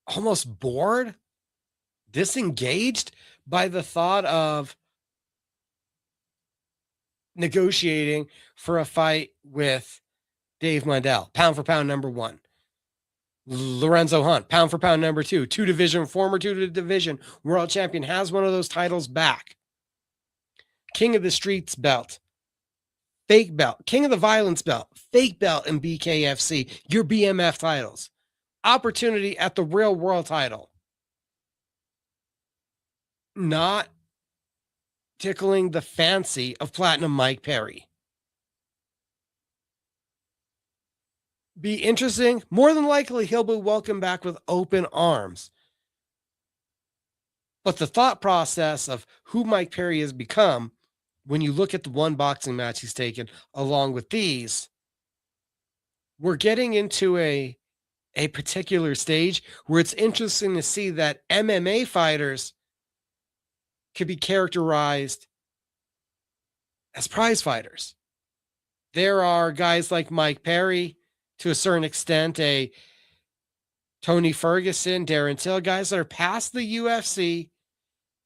almost bored, disengaged by the thought of negotiating for a fight with Dave Mundell, pound for pound number 1. Lorenzo Hunt, pound for pound number 2, former two division world champion, has one of those titles back. King of the Streets belt, fake belt, King of the Violence belt, fake belt in BKFC, your BMF titles, opportunity at the real world title. Not tickling the fancy of Platinum Mike Perry. Be interesting. More than likely, he'll be welcomed back with open arms. But the thought process of who Mike Perry has become, when you look at the one boxing match he's taken along with these, we're getting into a particular stage where it's interesting to see that MMA fighters could be characterized as prize fighters. There are guys like Mike Perry, to a certain extent, a Tony Ferguson, Darren Till, guys that are past the UFC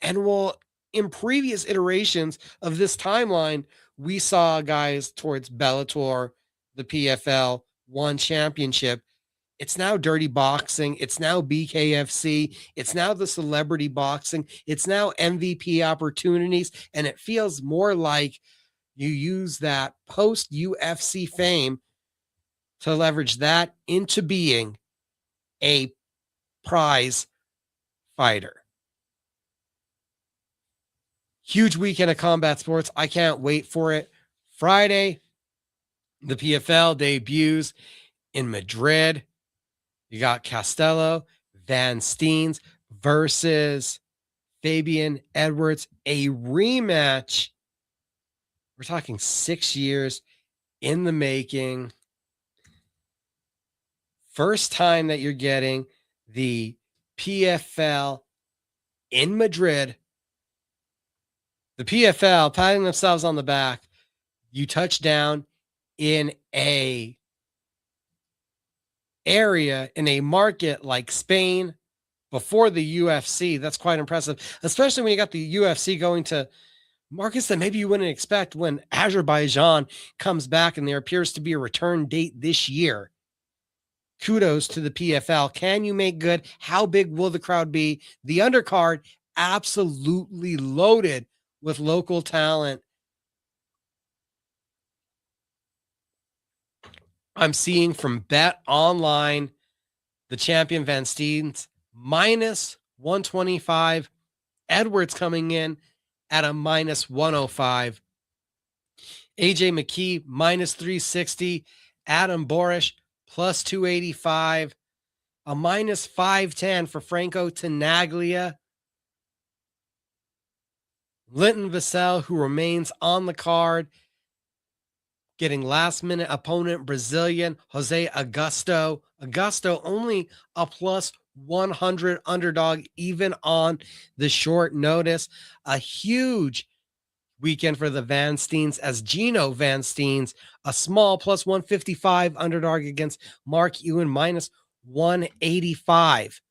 and will, in previous iterations of this timeline, we saw guys towards Bellator, the PFL, one championship. It's now dirty boxing. It's now BKFC. It's now the celebrity boxing. It's now MVP opportunities. And it feels more like you use that post UFC fame to leverage that into being a prize fighter. Huge weekend of combat sports. I can't wait for it. Friday, the PFL debuts in Madrid. You got Castello, Van Steens versus Fabian Edwards, a rematch. We're talking 6 years in the making. First time that you're getting the PFL in Madrid. The PFL patting themselves on the back. You touch down in a area, in a market like Spain before the UFC. That's quite impressive, especially when you got the UFC going to markets that maybe you wouldn't expect when Azerbaijan comes back and there appears to be a return date this year. Kudos to the PFL. Can you make good? How big will the crowd be? The undercard absolutely loaded with local talent. I'm seeing from Bet Online, the champion Van Steens minus 125. Edwards coming in at a minus 105. AJ McKee minus 360. Adam Borish plus 285. A minus 510 for Franco Tenaglia. Linton Vassell, who remains on the card, getting last-minute opponent Brazilian Jose Augusto. Augusto only a plus 100 underdog, even on the short notice. A huge weekend for the Van Steens as Gino Van Steens, a small plus 155 underdog against Mark Ewan, minus 185.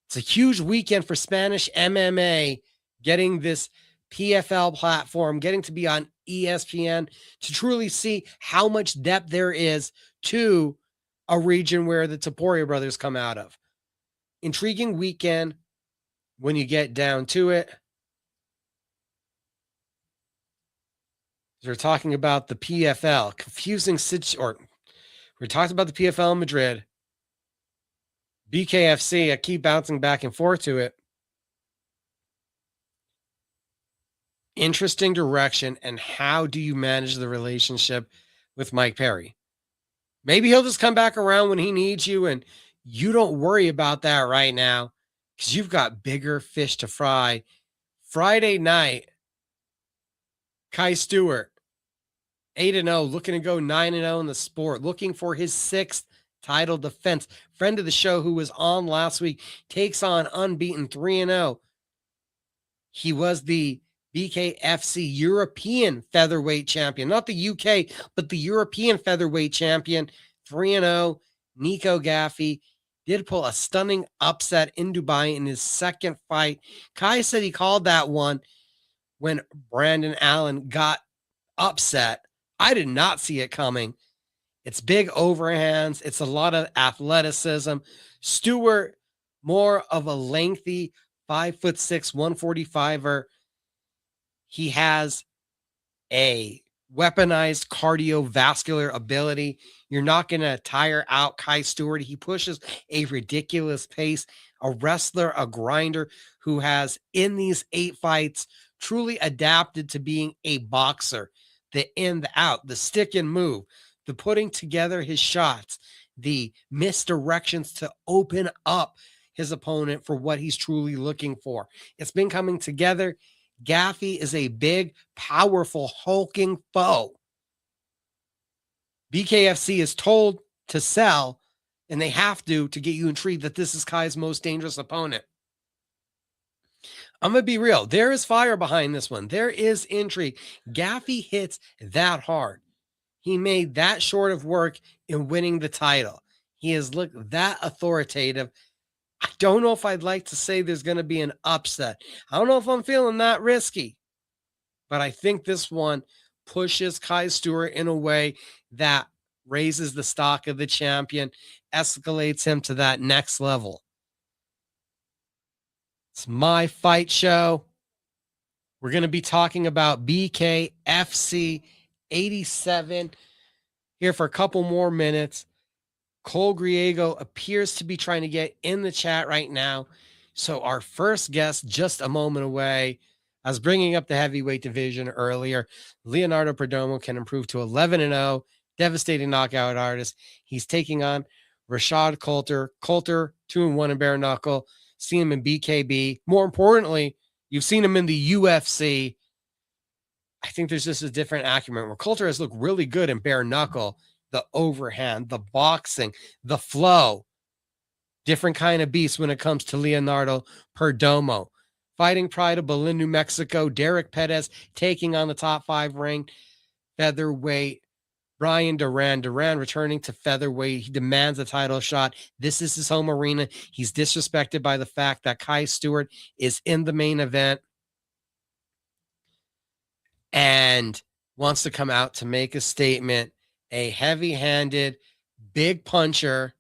It's a huge weekend for Spanish MMA, getting this PFL platform, getting to be on ESPN to truly see how much depth there is to a region where the Taporia brothers come out of. Intriguing weekend when you get down to it. We're talking about the PFL, we're talking about the PFL in Madrid. BKFC, I keep bouncing back and forth to it. Interesting direction, and how do you manage the relationship with Mike Perry? Maybe he'll just come back around when he needs you, and you don't worry about that right now because you've got bigger fish to fry. Friday night, Kai Stewart, 8-0, looking to go 9-0 in the sport, looking for his 6th title defense. Friend of the show who was on last week takes on unbeaten 3-0. He was the BKFC European featherweight champion, not the UK, but the European featherweight champion. 3-0. Nico Gaffey did pull a stunning upset in Dubai in his second fight. Quay said he called that one when Brandon Allen got upset. I did not see it coming. It's big overhands. It's a lot of athleticism. Stewart, more of a lengthy 5'6", 145er. He has a weaponized cardiovascular ability. You're not going to tire out Quay Stewart. He pushes a ridiculous pace. A wrestler, a grinder who has, in these 8 fights, truly adapted to being a boxer. The in, the out, the stick and move, the putting together his shots, the misdirections to open up his opponent for what he's truly looking for. It's been coming together. Gaffey is a big, powerful, hulking foe. BKFC is told to sell, and they have to get you intrigued that this is Kai's most dangerous opponent. I'm going to be real. There is fire behind this one. There is intrigue. Gaffey hits that hard. He made that short of work in winning the title. He has looked that authoritative. I don't know if I'd like to say there's going to be an upset. I don't know if I'm feeling that risky, but I think this one pushes Quay Stewart in a way that raises the stock of the champion, escalates him to that next level. It's my fight show. We're going to be talking about BKFC 87 here for a couple more minutes. Cole Griego appears to be trying to get in the chat right now. So our first guest just a moment away. I was bringing up the heavyweight division earlier. Leonardo Perdomo can improve to 11-0, devastating knockout artist. He's taking on Rashad Coulter. Coulter, 2-1 in bare knuckle. Seen him in BKB. More importantly, you've seen him in the UFC. I think there's just a different acumen where Coulter has looked really good in bare knuckle. The overhand, the boxing, the flow. Different kind of beast when it comes to Leonardo Perdomo. Fighting pride of Berlin, New Mexico, Derek Perez taking on the top 5 ranked featherweight Brian Duran. Duran returning to featherweight. He demands a title shot. This is his home arena. He's disrespected by the fact that Quay Stewart is in the main event and wants to come out to make a statement. A heavy-handed, big puncher.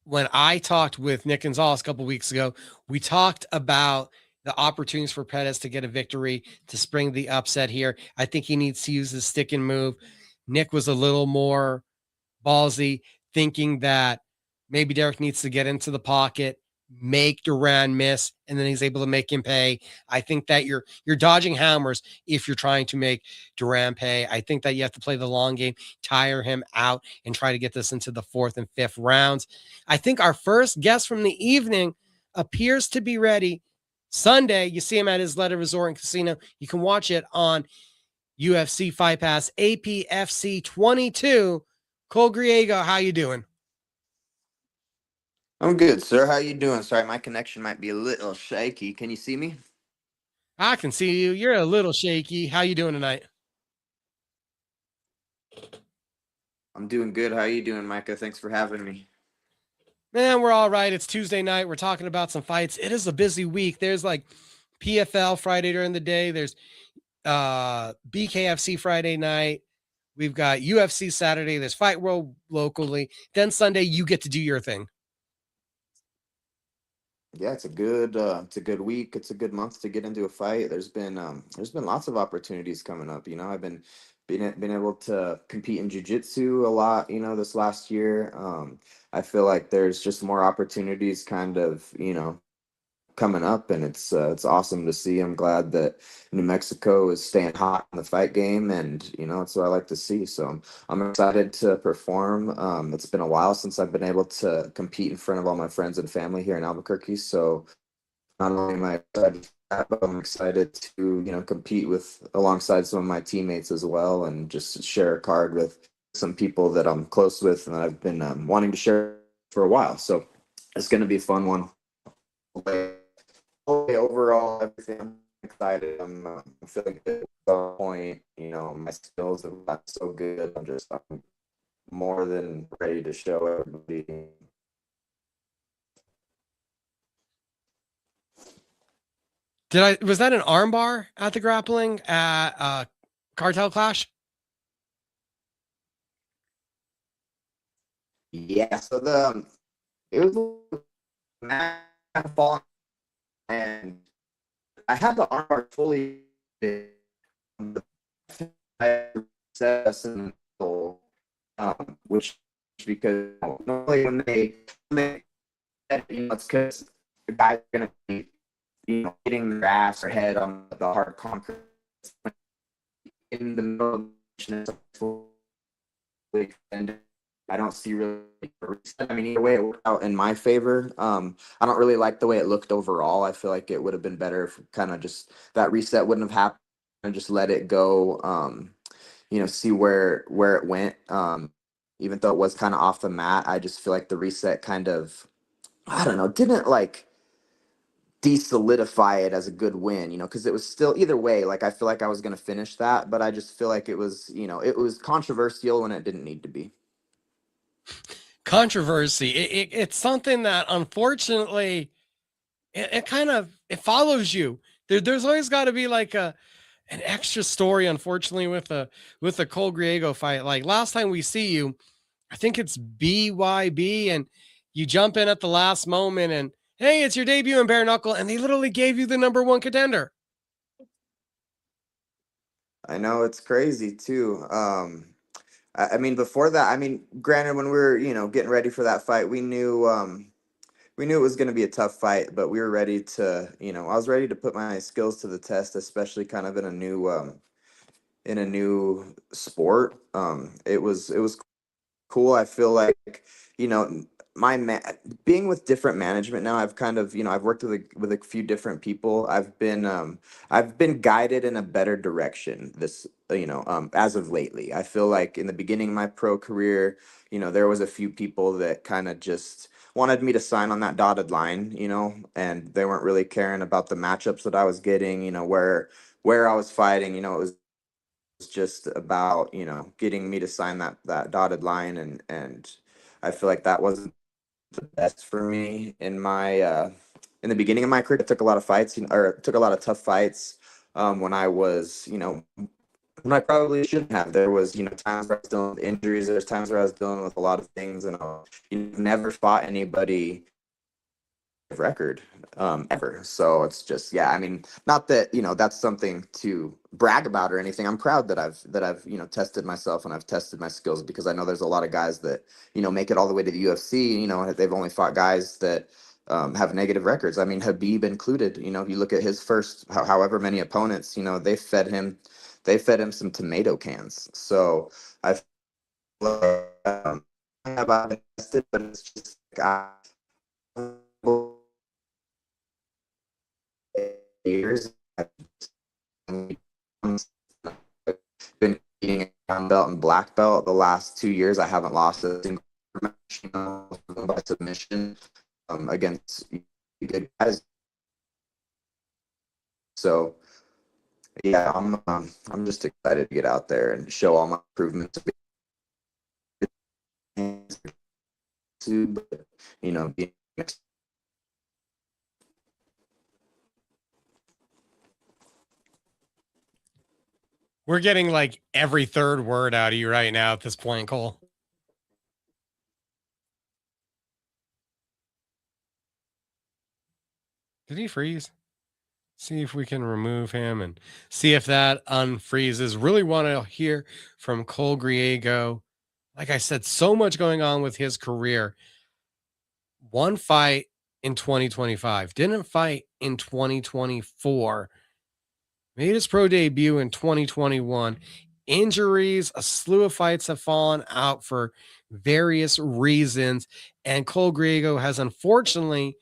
When I talked with Nick Gonzalez a couple weeks ago, we talked about the opportunities for Perez to get a victory, to spring the upset here. I think he needs to use the stick and move. Nick was a little more ballsy, thinking that maybe Derek needs to get into the pocket, make Duran miss, and then he's able to make him pay. I think that you're dodging hammers if you're trying to make Duran pay. I think that you have to play the long game, tire him out, and try to get this into the 4th and 5th rounds. I think our first guest from the evening appears to be ready. Sunday, you see him at his Letter Resort and Casino. You can watch it on UFC Fight Pass, APFC 22. Cole Griego, how you doing? I'm good, sir. How you doing? Sorry, my connection might be a little shaky. Can you see me? I can see you. You're a little shaky. How you doing tonight? I'm doing good. How you doing, Micah? Thanks for having me. Man, we're all right. It's Tuesday night. We're talking about some fights. It is a busy week. There's like PFL Friday during the day. There's BKFC Friday night. We've got UFC Saturday. There's Fight World locally. Then Sunday, you get to do your thing. Yeah, it's a good week. It's a good month to get into a fight. There's been lots of opportunities coming up. You know, I've been able to compete in jiu-jitsu a lot, you know, this last year. I feel like there's just more opportunities kind of, you know, coming up, and it's awesome to see. I'm glad that New Mexico is staying hot in the fight game, and you know, it's what I like to see. So I'm excited to perform. It's been a while since I've been able to compete in front of all my friends and family here in Albuquerque. So not only am I excited for that, but I'm excited to, you know, compete alongside some of my teammates as well, and just share a card with some people that I'm close with and that I've been wanting to share for a while. So it's going to be a fun one. Overall, everything excited. I'm feeling good at some point. You know, my skills have gotten so good. I'm more than ready to show everybody. Was that an armbar at the grappling at Cartel Clash? Yeah, so it was a fall, and I had the armbar fully which because normally when they it's because the guy's gonna be hitting their ass or head on the hard concrete in the middle of the and I don't see really a reset. I mean, either way, it worked out in my favor. I don't really like the way it looked overall. I feel like it would have been better if kind of just that reset wouldn't have happened and just let it go. See where it went. Even though it was kind of off the mat, I just feel like the reset kind of, I don't know, didn't like de-solidify it as a good win, because it was still either way. Like I feel like I was going to finish that, but I just feel like it was, it was controversial when it didn't need to be. Controversy. It's something that unfortunately it kind of it follows you. There's always got to be like an extra story, unfortunately, with the Cole Griego fight. Like last time we see you, I think it's BYB, and you jump in at the last moment, and hey, it's your debut in bare knuckle, and they literally gave you the #1 contender. I know, it's crazy too. I mean, before that, I mean, granted, when we were, getting ready for that fight, we knew it was going to be a tough fight, but we were ready to, I was ready to put my skills to the test, especially kind of in a new sport. It was cool. I feel like, you know, being with different management now, I've kind of, I've worked with a few different people. I've been guided in a better direction as of lately. I feel like in the beginning of my pro career, there was a few people that kind of just wanted me to sign on that dotted line, and they weren't really caring about the matchups that I was getting, where I was fighting. It was just about getting me to sign that dotted line, and I feel like that wasn't the best for me in the beginning of my career. I took a lot of fights, or took a lot of tough fights when I was when I probably shouldn't have. There was times where I was dealing with injuries. There's times where I was dealing with a lot of things, and never fought anybody record ever. So it's just, yeah, I mean, not that that's something to brag about or anything. I'm proud that I've tested myself and I've tested my skills, because I know there's a lot of guys that make it all the way to the UFC. They've only fought guys that have negative records. I mean, Habib included. If you look at his first however many opponents, they fed him some tomato cans. So I feel like, I've tested, but it's just like, years. I've been eating a brown belt and black belt. The last 2 years, I haven't lost a single match, by submission against good guys. So yeah, I'm just excited to get out there and show all my improvements. Being We're getting like every third word out of you right now at this point, Cole. Did he freeze? See if we can remove him and see if that unfreezes. Really want to hear from Cole Griego. Like I said, so much going on with his career. One fight in 2025, didn't fight in 2024. Made his pro debut in 2021. Injuries, a slew of fights have fallen out for various reasons. And Cole Griego has unfortunately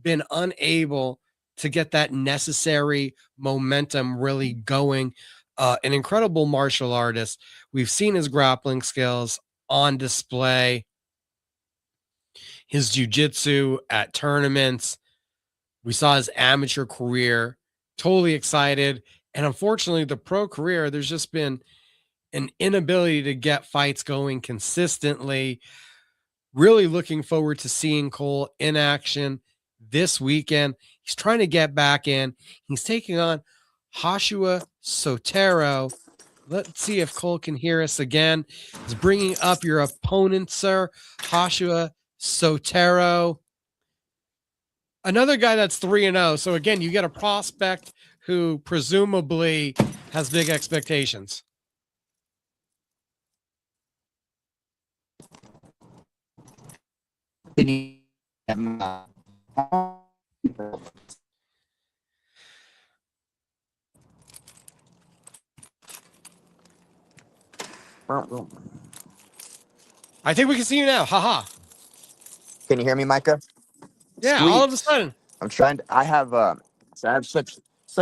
been unable to get that necessary momentum really going. An incredible martial artist. We've seen his grappling skills on display, his jiu-jitsu at tournaments. We saw his amateur career Totally excited. And unfortunately, the pro career, there's just been an inability to get fights going consistently. Really looking forward to seeing Cole in action this weekend. He's trying to get back in. He's taking on Joshua Sotero. Let's see if Cole can hear us again. He's bringing up your opponent, sir, Joshua Sotero. Another guy that's 3-0. So again, you get a prospect who presumably has big expectations. I think we can see you now. Haha. Can you hear me, Micah? Yeah, all Sweet. of a sudden. I'm trying to. I have such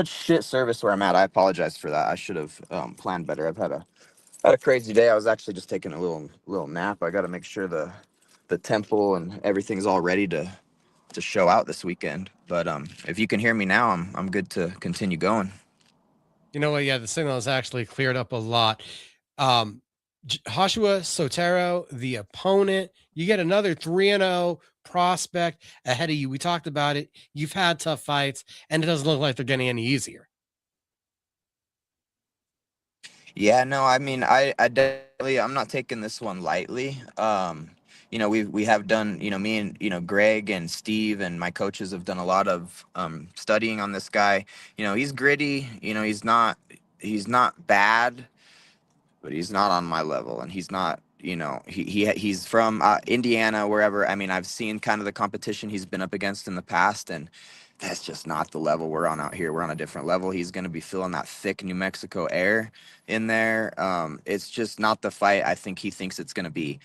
shit service where I'm at. I apologize for that. I should have planned better. I've had a crazy day. I was actually just taking a little nap. I got to make sure the temple and everything's all ready to show out this weekend. But if you can hear me now, I'm good to continue going. You know what? Yeah, the signal has actually cleared up a lot. Joshua Sotero, the opponent, you get another 3-0 prospect ahead of you. We talked about it. You've had tough fights, and it doesn't look like they're getting any easier. Yeah, no, I mean, I definitely, I'm not taking this one lightly. We have done, me and, Greg and Steve and my coaches have done a lot of studying on this guy. He's gritty, he's not bad, but he's not on my level, and he's not, he's from Indiana, wherever. I mean, I've seen kind of the competition he's been up against in the past, and that's just not the level we're on out here. We're on a different level. He's going to be feeling that thick New Mexico air in there. It's just not the fight I think he thinks it's going to be.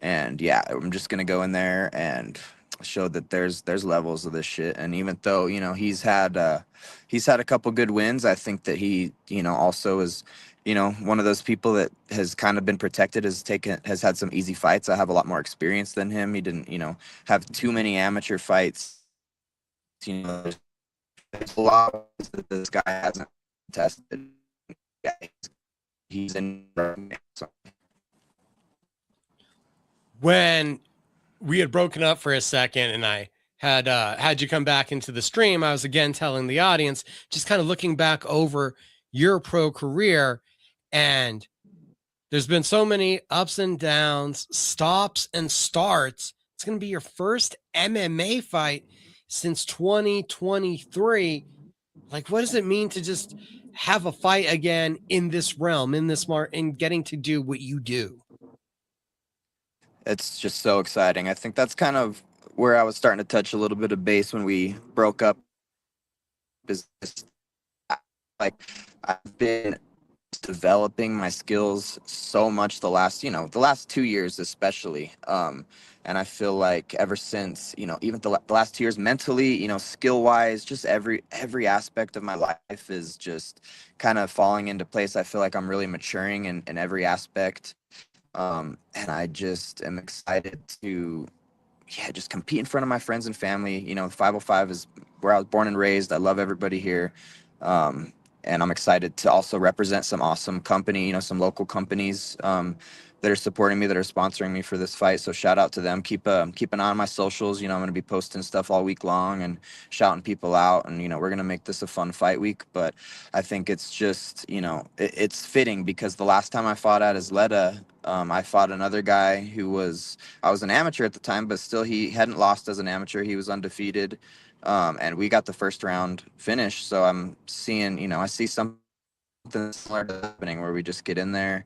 And yeah, I'm just going to go in there and show that there's levels of this shit. And even though, he's had a couple good wins, I think that he, also is, one of those people that has kind of been protected, has had some easy fights. I have a lot more experience than him. He didn't, have too many amateur fights. There's a lot that this guy hasn't tested. Yeah, he's in. When we had broken up for a second and I had you come back into the stream, I was again telling the audience, just kind of looking back over your pro career, and there's been so many ups and downs, stops and starts. It's going to be your first MMA fight since 2023. Like, what does it mean to just have a fight again in this realm, in this in getting to do what you do? It's just so exciting. I think that's kind of where I was starting to touch a little bit of base when we broke up. Is like I've been developing my skills so much the last 2 years especially, and I feel like ever since, even the last 2 years, mentally, skill wise, just every aspect of my life is just kind of falling into place. I feel like I'm really maturing in every aspect, and I just am excited to just compete in front of my friends and family. 505 is where I was born and raised. I love everybody here. And I'm excited to also represent some awesome company, some local companies that are supporting me, that are sponsoring me for this fight. So shout out to them. Keep an eye on my socials. I'm going to be posting stuff all week long and shouting people out. And, we're going to make this a fun fight week. But I think it's just, it's fitting because the last time I fought at Isleta, I fought another guy I was an amateur at the time, but still he hadn't lost as an amateur. He was undefeated. And we got the first round finish. So I'm seeing, I see something similar to happening where we just get in there.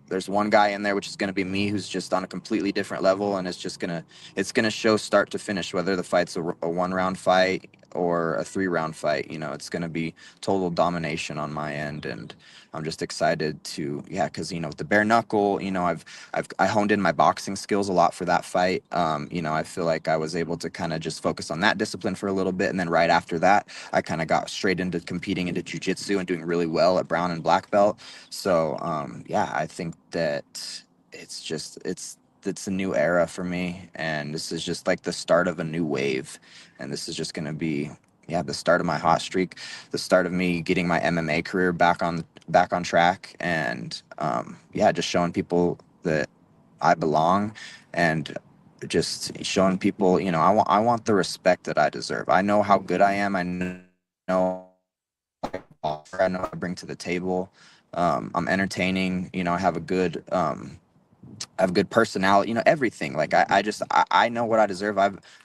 There's one guy in there, which is going to be me, who's just on a completely different level. And it's going to show start to finish, whether the fight's a 1-round fight or a 3-round fight. It's going to be total domination on my end. And I'm just excited to, because, the bare knuckle, I honed in my boxing skills a lot for that fight. I feel like I was able to kind of just focus on that discipline for a little bit. And then right after that, I kind of got straight into competing into jiu-jitsu and doing really well at brown and black belt. So, I think that it's a new era for me. And this is just like the start of a new wave. And this is just going to be yeah, the start of my hot streak, the start of me getting my MMA career back on track, and yeah, just showing people that I belong, and just showing people, I want the respect that I deserve. I know how good I am. I know I know what I bring to the table. I'm entertaining. I have a good personality. Everything. Like I know what I deserve.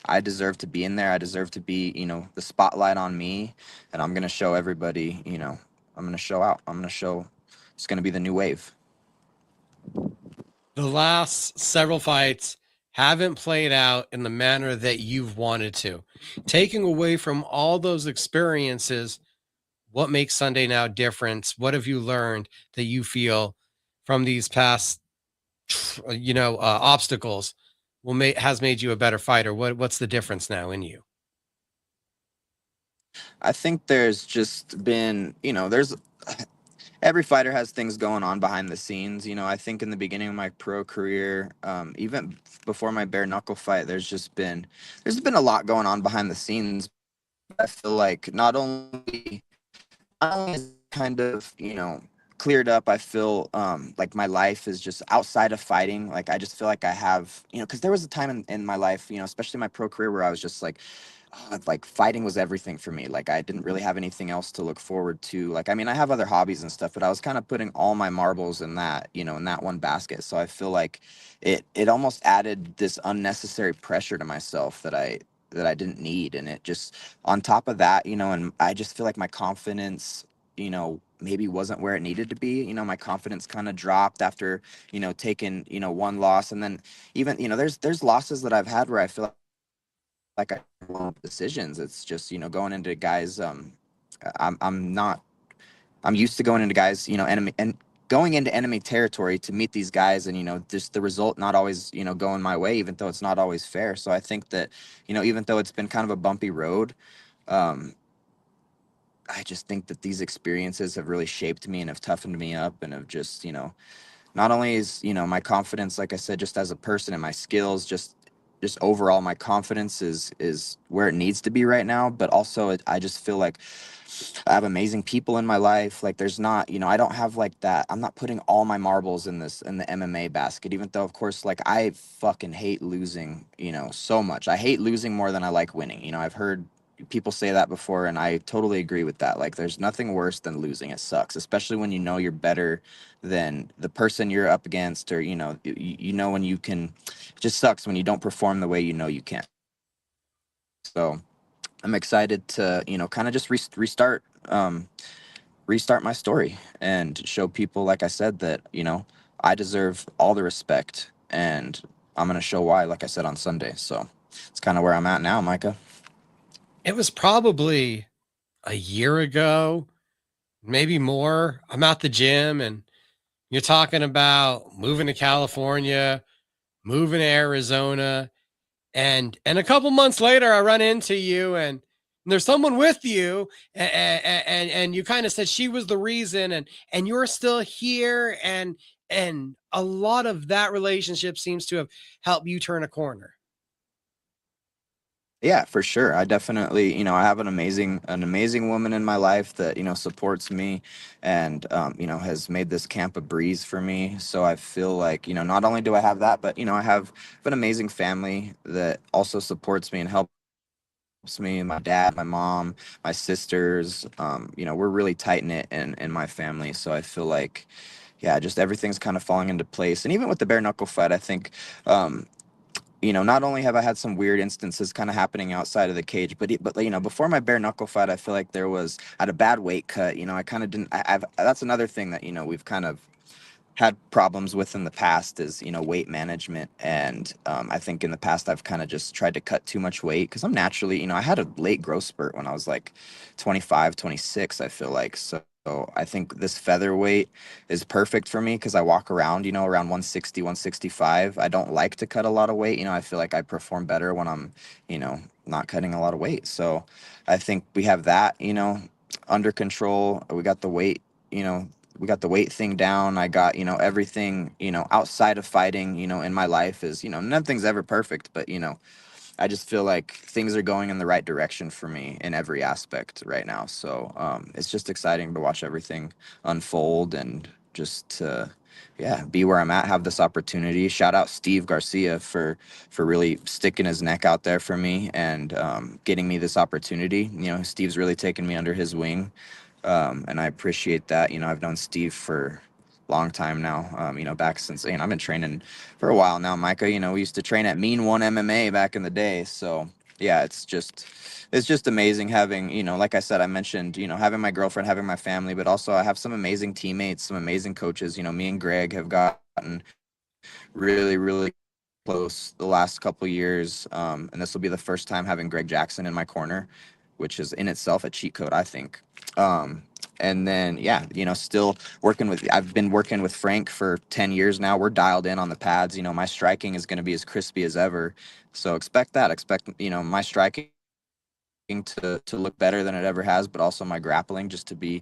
I deserve to be in there. I deserve to be, the spotlight on me, and I'm gonna show everybody. I'm gonna show out. I'm gonna show. It's gonna be the new wave. The last several fights haven't played out in the manner that you've wanted to. Taking away from all those experiences, what makes Sunday now different? What have you learned that you feel from these past, obstacles has made you a better fighter? What's the difference now in you? I think there's just been, there's every fighter has things going on behind the scenes. I think in the beginning of my pro career, even before my bare knuckle fight, there's been a lot going on behind the scenes. I feel like not only is kind of, cleared up. I feel like my life is just outside of fighting. Like I just feel like I have, because there was a time in my life, especially my pro career, where I was just like fighting was everything for me. Like I didn't really have anything else to look forward to. Like, I mean, I have other hobbies and stuff, but I was kind of putting all my marbles in that, in that one basket. So I feel like it almost added this unnecessary pressure to myself that I didn't need. And it just, on top of that, and I just feel like my confidence, maybe wasn't where it needed to be. My confidence kind of dropped after, taking, one loss. And then even, there's losses that I've had where I feel like I want decisions. It's just, going into guys, I'm not, I'm used to going into guys, enemy and going into enemy territory to meet these guys, and just the result not always, going my way, even though it's not always fair. So I think that, even though it's been kind of a bumpy road, um I just think that these experiences have really shaped me and have toughened me up, and have just, not only is, my confidence, like I said, just as a person, and my skills, just overall my confidence is where it needs to be right now, but also I just feel like I have amazing people in my life. Like there's not, I don't have like that. I'm not putting all my marbles in the MMA basket, even though of course, like I fucking hate losing, so much. I hate losing more than I like winning. I've heard people say that before, and I totally agree with that. Like there's nothing worse than losing. It sucks, especially when you're better than the person you're up against, or when you can. It just sucks when you don't perform the way you can. So I'm excited to, kind of just restart my story and show people, like I said, that, I deserve all the respect, and I'm going to show why, like I said, on Sunday. So it's kind of where I'm at now, Micah. It was probably a year ago, maybe more. I'm at the gym and you're talking about moving to California, moving to Arizona, and a couple months later I run into you and there's someone with you, and you kind of said she was the reason, and you're still here, and a lot of that relationship seems to have helped you turn a corner. Yeah, for sure. I definitely, I have an amazing woman in my life that, supports me, and, has made this camp a breeze for me. So I feel like, not only do I have that, but, I have an amazing family that also supports me and helps me. My dad, my mom, my sisters, we're really tight knit in my family. So I feel like, yeah, just everything's kind of falling into place. And even with the bare knuckle fight, I think, um, not only have I had some weird instances kind of happening outside of the cage, but before my bare knuckle fight, I feel like I had a bad weight cut. I kind of didn't. I've That's another thing that we've kind of had problems with in the past, is weight management. And I think in the past I've kind of just tried to cut too much weight, because I'm naturally, I had a late growth spurt when I was like 25, 26. I feel like, so I think this featherweight is perfect for me, because I walk around, around 160, 165. I don't like to cut a lot of weight. I feel like I perform better when I'm, not cutting a lot of weight. So I think we have that, under control. You know, we got the weight thing down. I got, everything, outside of fighting, in my life is, nothing's ever perfect, but, I just feel like things are going in the right direction for me in every aspect right now. So it's just exciting to watch everything unfold and just to, yeah, be where I'm at, have this opportunity. Shout out Steve Garcia for really sticking his neck out there for me and getting me this opportunity. You know, Steve's really taken me under his wing, and I appreciate that. You know, I've known Steve for long time now. You know, back since, you know, I've been training for a while now, Micah. You know, we used to train at Mean One MMA back in the day. So yeah, it's just amazing having, you know, like I said, I mentioned, you know, having my girlfriend, having my family, but also I have some amazing teammates, some amazing coaches. You know, me and Greg have gotten really, really close the last couple years. And this will be the first time having Greg Jackson in my corner, which is in itself a cheat code, I think. Um, and then, yeah, you know, still I've been working with Frank for 10 years now. We're dialed in on the pads. You know, my striking is going to be as crispy as ever. So expect that. Expect, you know, my striking to look better than it ever has, but also my grappling just to be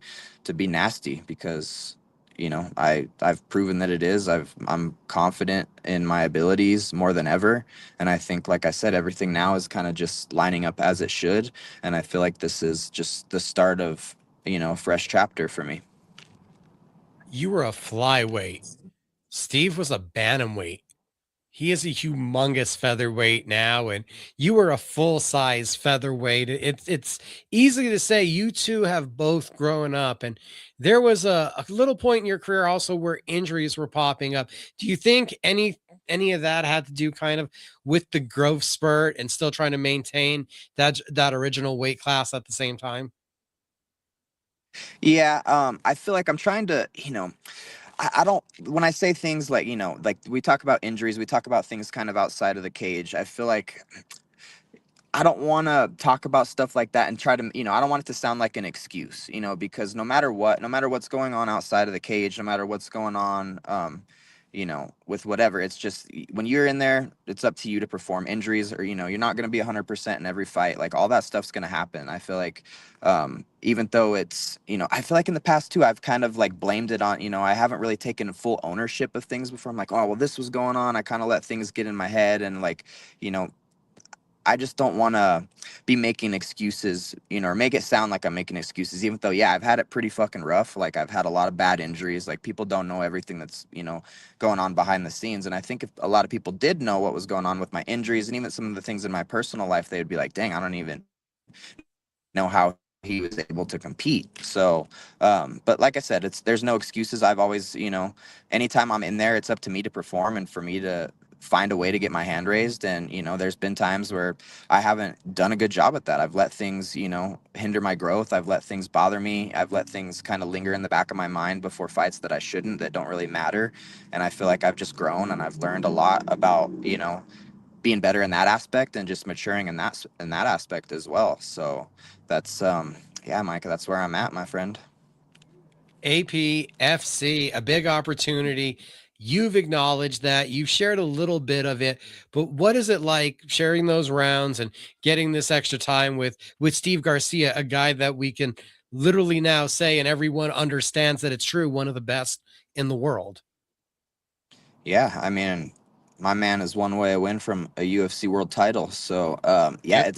nasty because you know I've proven that it is. I'm confident in my abilities more than ever, and I think, like I said, everything now is kind of just lining up as it should, and I feel like this is just the start of, you know, a fresh chapter for me. You were a flyweight. Steve was a bantamweight. He is a humongous featherweight now, and you were a full size featherweight. It's easy to say you two have both grown up, and there was a little point in your career also where injuries were popping up. Do you think any of that had to do kind of with the growth spurt and still trying to maintain that original weight class at the same time? Yeah, I feel like I'm trying to, you know, I don't, when I say things like, you know, like we talk about injuries, we talk about things kind of outside of the cage. I feel like I don't want to talk about stuff like that and try to, you know, I don't want it to sound like an excuse, you know, because no matter what, no matter what's going on outside of the cage, no matter what's going on, you know, with whatever, it's just when you're in there, it's up to you to perform. Injuries, or, you know, you're not going to be 100% in every fight. Like all that stuff's going to happen. I feel like, even though it's, you know, I feel like in the past too, I've kind of like blamed it on, you know, I haven't really taken full ownership of things before. I'm like, oh, well, this was going on. I kind of let things get in my head and like, you know, I just don't want to be making excuses, you know, or make it sound like I'm making excuses, even though, yeah, I've had it pretty fucking rough. Like, I've had a lot of bad injuries. Like, people don't know everything that's, you know, going on behind the scenes. And I think if a lot of people did know what was going on with my injuries and even some of the things in my personal life, they would be like, dang, I don't even know how he was able to compete. So, but like I said, there's no excuses. I've always, you know, anytime I'm in there, it's up to me to perform and for me to find a way to get my hand raised. And, you know, there's been times where I haven't done a good job at that. I've let things, you know, hinder my growth. I've let things bother me. I've let things kind of linger in the back of my mind before fights that I shouldn't, that don't really matter. And I feel like I've just grown and I've learned a lot about, you know, being better in that aspect and just maturing in that aspect as well. So that's yeah, Micah, that's where I'm at, my friend. APFC, a big opportunity. You've acknowledged that. You've shared a little bit of it, but what is it like sharing those rounds and getting this extra time with Steve Garcia, a guy that we can literally now say and everyone understands that it's true, one of the best in the world? Yeah, I mean, my man is one way away from a UFC world title. So yeah, Yep.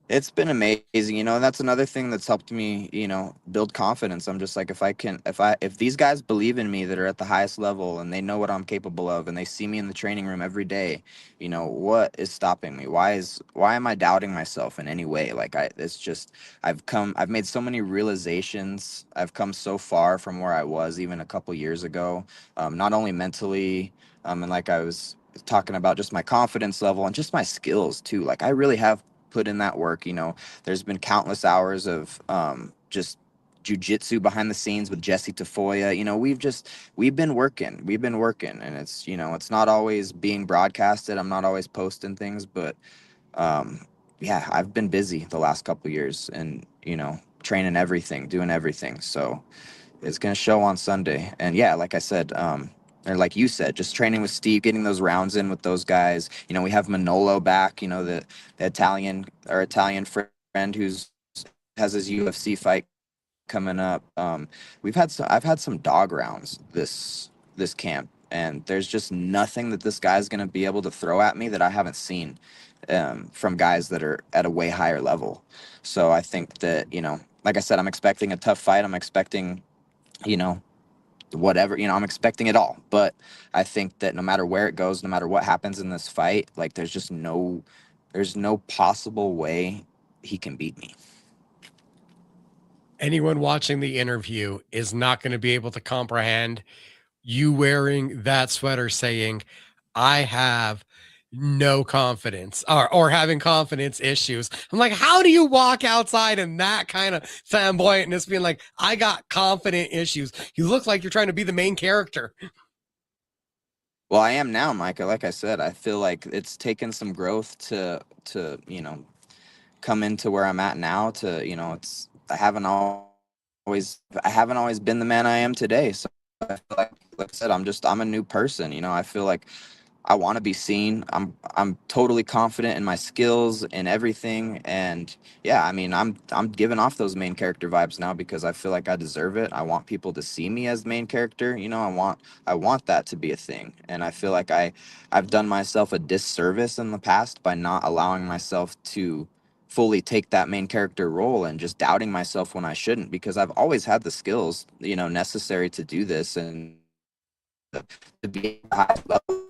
it's been amazing, you know, and that's another thing that's helped me, you know, build confidence. I'm just like, if these guys believe in me that are at the highest level and they know what I'm capable of and they see me in the training room every day, you know, what is stopping me? Why am I doubting myself in any way? Like it's just, I've made so many realizations. I've come so far from where I was even a couple years ago, not only mentally, and like I was talking about just my confidence level and just my skills too. Like I really have put in that work. You know, there's been countless hours of just jujitsu behind the scenes with Jesse Tafoya. You know, we've been working, and it's, you know, it's not always being broadcasted. I'm not always posting things, but um, yeah, I've been busy the last couple years, and you know, training everything, doing everything. So it's gonna show on Sunday. And yeah, like I said, or like you said, just training with Steve, getting those rounds in with those guys. You know, we have Manolo back. You know, the Italian friend who's has his UFC fight coming up. I've had some dog rounds this camp. And there's just nothing that this guy's going to be able to throw at me that I haven't seen from guys that are at a way higher level. So I think that, like I said, I'm expecting a tough fight. I'm expecting, you know, whatever, I'm expecting it all. But I think that no matter where it goes, no matter what happens in this fight, like there's no possible way he can beat me. Anyone watching the interview is not going to be able to comprehend you wearing that sweater saying, I have no confidence or having confidence issues. I'm like, how do you walk outside in that kind of flamboyantness being like, I got confident issues? You look like you're trying to be the main character. Well, I am now, Micah. Like I said, I feel like it's taken some growth to come into where I'm at now. It's I haven't always been the man I am today. So I feel like I said, I'm a new person. I feel like I want to be seen. I'm totally confident in my skills and everything. And yeah, I mean, I'm giving off those main character vibes now because I feel like I deserve it. I want people to see me as the main character. I want that to be a thing. And I feel like I've done myself a disservice in the past by not allowing myself to fully take that main character role and just doubting myself when I shouldn't, because I've always had the skills, necessary to do this and to be at the highest level.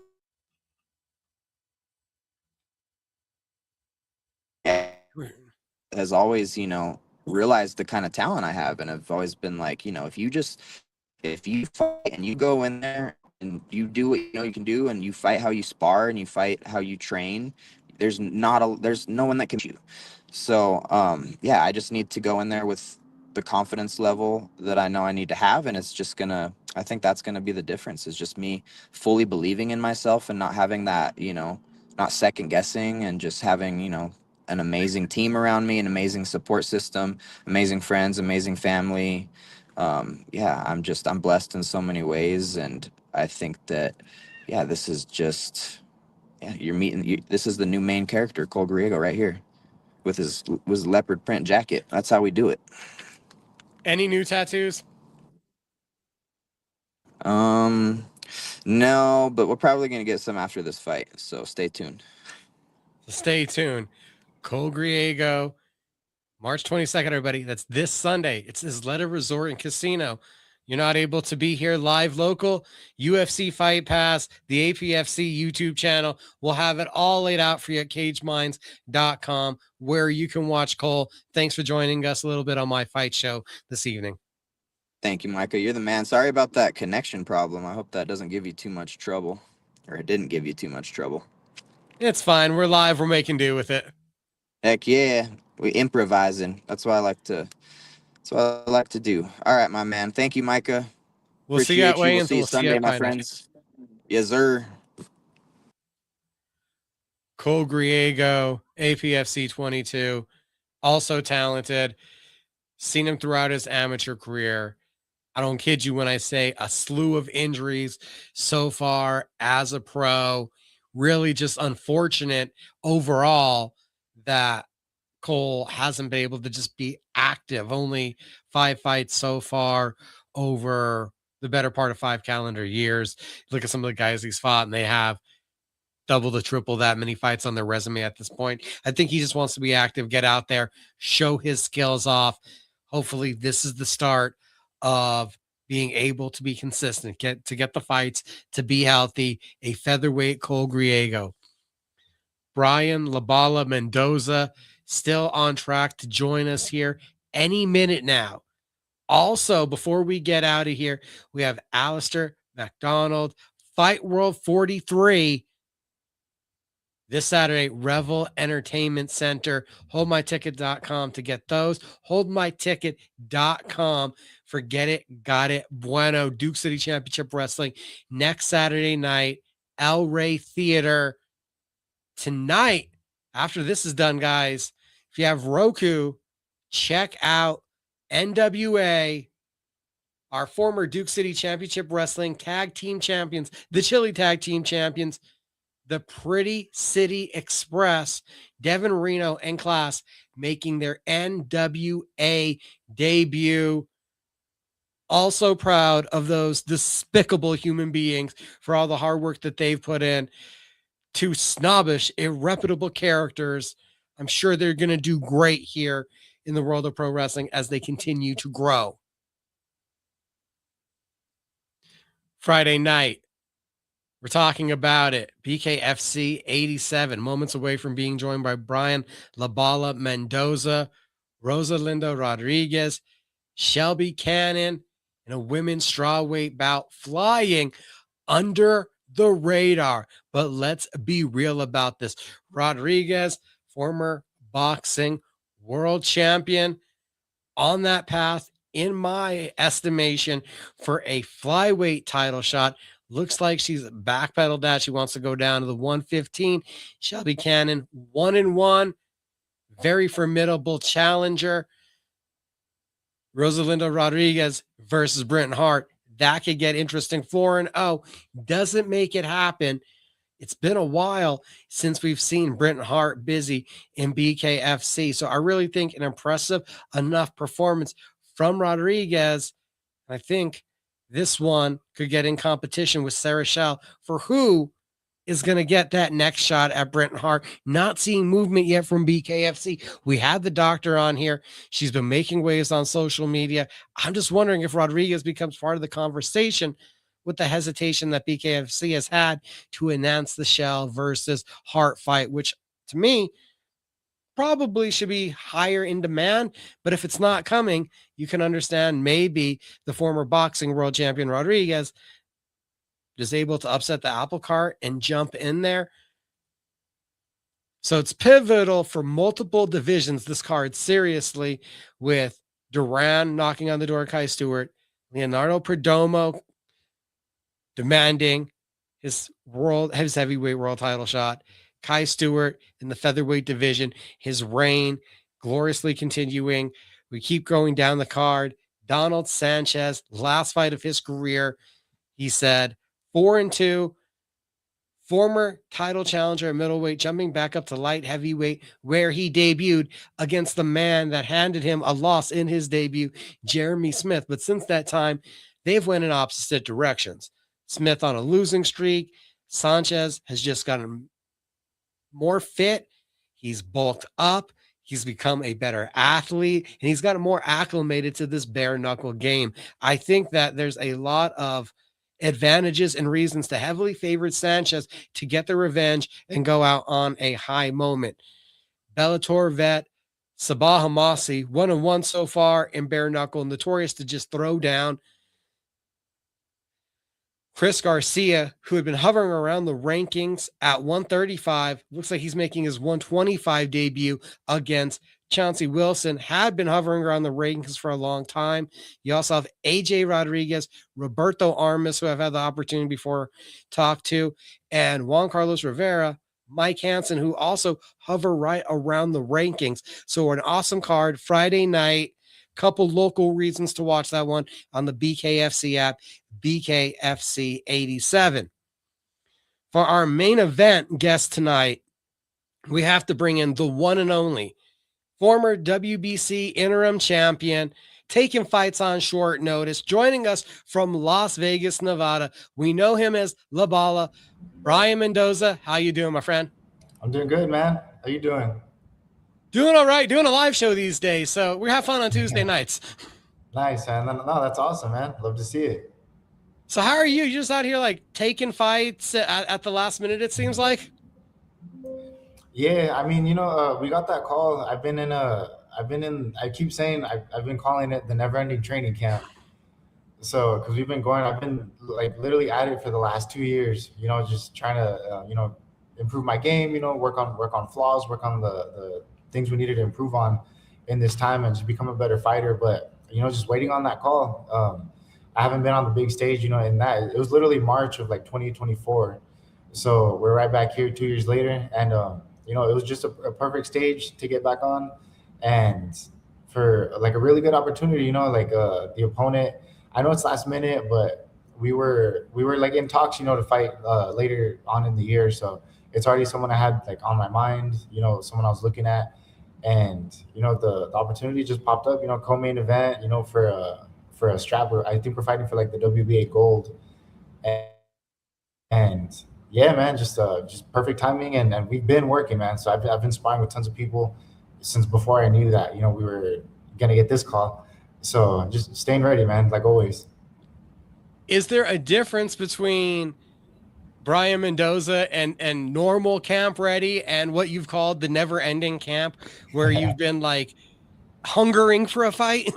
Has always, realized the kind of talent I have, and I've always been like, if you fight and you go in there and you do what you know you can do, and you fight how you spar and you fight how you train, there's no one that can beat you. So yeah, I just need to go in there with the confidence level that I know I need to have, and I think that's gonna be the difference, is just me fully believing in myself and not having that, not second guessing, and just having, an amazing team around me, an amazing support system, amazing friends, amazing family. Yeah, I'm blessed in so many ways, and I think that, yeah, this is just, yeah, this is the new main character, Cole Griego, right here, with his leopard print jacket. That's how we do it. Any new tattoos? Um, no, but we're probably gonna get some after this fight, so stay tuned. Stay tuned. Cole Griego, March 22nd, everybody. That's this Sunday. It's Isleta Resort and Casino. You're not able to be here live local. UFC Fight Pass, the APFC YouTube channel. We'll have it all laid out for you at cageminds.com, where you can watch Cole. Thanks for joining us a little bit on my fight show this evening. Thank you, Micah. You're the man. Sorry about that connection problem. I hope that doesn't give you too much trouble, or it didn't give you too much trouble. It's fine. We're live. We're making do with it. Heck yeah, we improvising. That's what I like to. That's what I like to do. All right, my man. Thank you, Micah. We'll see you at Appreciate you. We'll weigh-ins. see you We'll see you Sunday, at my fight night. friends. Yes, sir. Cole Griego, APFC 22, also talented. Seen him throughout his amateur career. I don't kid you when I say a slew of injuries so far as a pro. Really just unfortunate overall that Cole hasn't been able to just be active. Only 5 fights so far over the better part of 5 calendar years. Look at some of the guys he's fought, and they have double to triple that many fights on their resume at this point. I think he just wants to be active, get out there, show his skills off. Hopefully, this is the start of being able to be consistent, get the fights, to be healthy. A featherweight Cole Griego. Brian Bala Mendoza still on track to join us here any minute now. Also, before we get out of here, we have Allister MacDonald, Fight World 43, this Saturday, Revel Entertainment Center. HoldMyTicket.com to get those. HoldMyTicket.com. Forget it. Got it. Bueno. Duke City Championship Wrestling next Saturday night. El Rey Theater. Tonight, after this is done, guys, if you have Roku, check out NWA, our former Duke City Championship Wrestling Tag Team Champions, the Chili Tag Team Champions, the Pretty City Express, Devin Reno and Class, making their NWA debut. Also proud of those despicable human beings for all the hard work that they've put in. Two snobbish, irreputable characters. I'm sure they're going to do great here in the world of pro wrestling as they continue to grow. Friday night, we're talking about it. BKFC 87, moments away from being joined by Brian Bala Mendoza, Rosalinda Rodriguez, Shelby Cannon, in a women's strawweight bout, flying under the radar. But let's be real about this. Rodriguez, former boxing world champion, on that path, in my estimation, for a flyweight title shot. Looks like she's backpedaled that. She wants to go down to the 115. Shelby Cannon, 1-1. Very formidable challenger. Rosalinda Rodriguez versus Brenton Hart. That could get interesting. 4-0 doesn't make it happen. It's been a while since we've seen Brenton Hart busy in BKFC. So I really think an impressive enough performance from Rodriguez. I think this one could get in competition with Sarah Shell for who is going to get that next shot at Brenton Hart. Not seeing movement yet from BKFC. We had the doctor on here. She's been making waves on social media. I'm just wondering if Rodriguez becomes part of the conversation with the hesitation that BKFC has had to announce the Shell versus Hart fight, which to me probably should be higher in demand. But if it's not coming, you can understand maybe the former boxing world champion Rodriguez is able to upset the apple cart and jump in there. So it's pivotal for multiple divisions, this card, seriously, with Duran knocking on the door of Kai Stewart, Leonardo Perdomo demanding his heavyweight world title shot, Kai Stewart in the featherweight division, his reign gloriously continuing. We keep going down the card. Donald Sanchez, last fight of his career, he said, 4-2, former title challenger at middleweight, jumping back up to light heavyweight, where he debuted against the man that handed him a loss in his debut, Jeremy Smith. But since that time, they've went in opposite directions. Smith on a losing streak. Sanchez has just gotten more fit. He's bulked up. He's become a better athlete, and he's gotten more acclimated to this bare knuckle game. I think that there's a lot of advantages and reasons to heavily favor Sanchez to get the revenge and go out on a high moment. Bellator vet Sabah Hamasi, 1-1 so far in bare knuckle, notorious to just throw down. Chris Garcia, who had been hovering around the rankings at 135, looks like he's making his 125 debut against Chauncey Wilson, had been hovering around the rankings for a long time. You also have AJ Rodriguez, Roberto Armas, who I've had the opportunity before talk to, and Juan Carlos Rivera, Mike Hansen, who also hover right around the rankings. So an awesome card Friday night. Couple local reasons to watch that one on the BKFC app, BKFC 87. For our main event guest tonight, we have to bring in the one and only former WBC interim champion, taking fights on short notice, joining us from Las Vegas, Nevada. We know him as La Bala. Brian Mendoza, how you doing, my friend? I'm doing good, man. How you doing? Doing all right. Doing a live show these days, so we have fun on Tuesday nights. Nice, man. No, that's awesome, man. Love to see it. So how are you? You're just out here like taking fights at the last minute, it seems like? Yeah, I mean, we got that call. I keep saying I've been calling it the never-ending training camp. So, because I've been like literally at it for the last 2 years, just trying to, improve my game, work on flaws, work on the things we needed to improve on in this time and just become a better fighter. But, just waiting on that call. I haven't been on the big stage, in that. It was literally March of like 2024. So we're right back here 2 years later. And, it was just a perfect stage to get back on. And for like a really good opportunity, the opponent, I know it's last minute, but we were like in talks, to fight later on in the year. So it's already someone I had like on my mind, someone I was looking at. And, the opportunity just popped up, co-main event, for for a strap. I think we're fighting for like the WBA gold, and yeah, man, just perfect timing, and we've been working, man. So I've been sparring with tons of people since before I knew that we were gonna get this call. So just staying ready, man, like always. Is there a difference between Brian Mendoza and normal camp ready and what you've called the never ending camp, where you've been like hungering for a fight?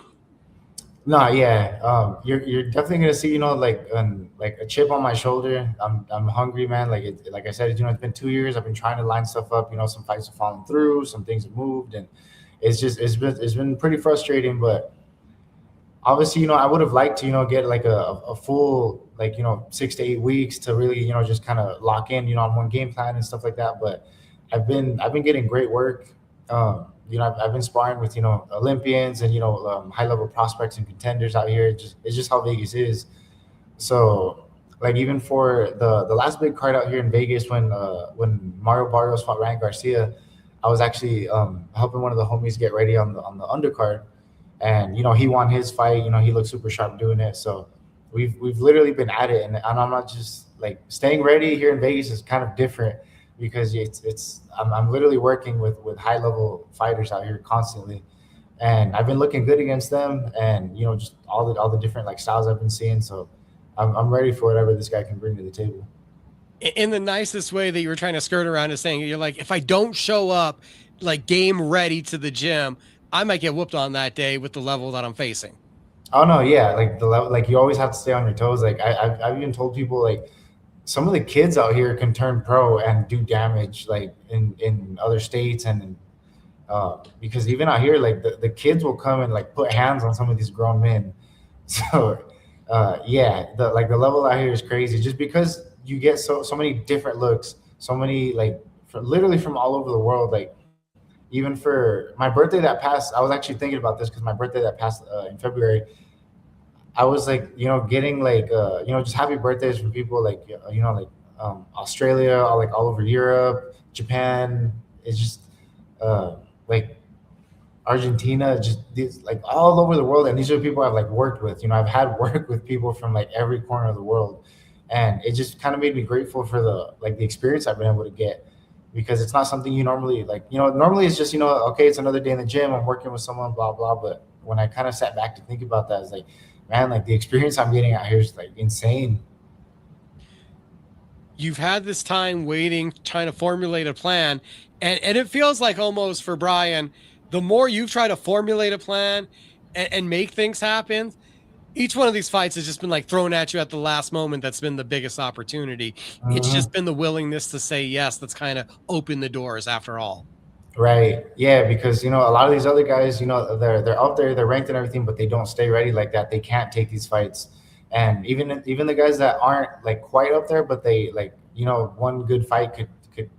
No, yeah, you're definitely gonna see, like a chip on my shoulder. I'm hungry, man. Like I said, it's been 2 years. I've been trying to line stuff up. Some fights have fallen through, some things have moved, and it's been pretty frustrating. But obviously, I would have liked to, get like a full, like, 6 to 8 weeks to really, just kind of lock in, on one game plan and stuff like that. But I've been getting great work. I've been sparring with, Olympians and, high level prospects and contenders out here. It's just how Vegas is. So like even for the last big card out here in Vegas when Mario Barrios fought Ryan Garcia, I was actually helping one of the homies get ready on the undercard. And he won his fight. He looked super sharp doing it. So we've literally been at it, and I'm not just like staying ready here in Vegas is kind of different because I'm literally working with high level fighters out here constantly, and I've been looking good against them, and just all the different like styles I've been seeing. So I'm ready for whatever this guy can bring to the table. In the nicest way that you were trying to skirt around is saying, you're like, if I don't show up like game ready to the gym, I might get whooped on that day with the level that I'm facing. Oh no, yeah, like the level, like you always have to stay on your toes. Like I've even told people like some of the kids out here can turn pro and do damage like in other states and because even out here like the kids will come and like put hands on some of these grown men. So yeah, the level out here is crazy just because you get so many different looks, so many like literally from all over the world. Like even for my birthday that passed, I was actually thinking about this because my birthday that passed in February, I was like, getting like, just happy birthdays from people like, Australia, or like all over Europe, Japan. It's just like Argentina, just these, like all over the world. And these are people I've like worked with. I've had work with people from like every corner of the world, and it just kind of made me grateful for the experience I've been able to get. Because it's not something you normally like, normally it's just, okay, it's another day in the gym, I'm working with someone, blah, blah. But when I kind of sat back to think about that, it's like, man, like the experience I'm getting out here is like insane. You've had this time waiting, trying to formulate a plan. And it feels like almost for Brian, the more you try to formulate a plan and make things happen, each one of these fights has just been like thrown at you at the last moment. That's been the biggest opportunity. It's just been the willingness to say yes that's kind of opened the doors after all. Right. Yeah, because a lot of these other guys, they're out there, they're ranked and everything, but they don't stay ready like that. They can't take these fights. And even the guys that aren't like quite up there, but they like, one good fight could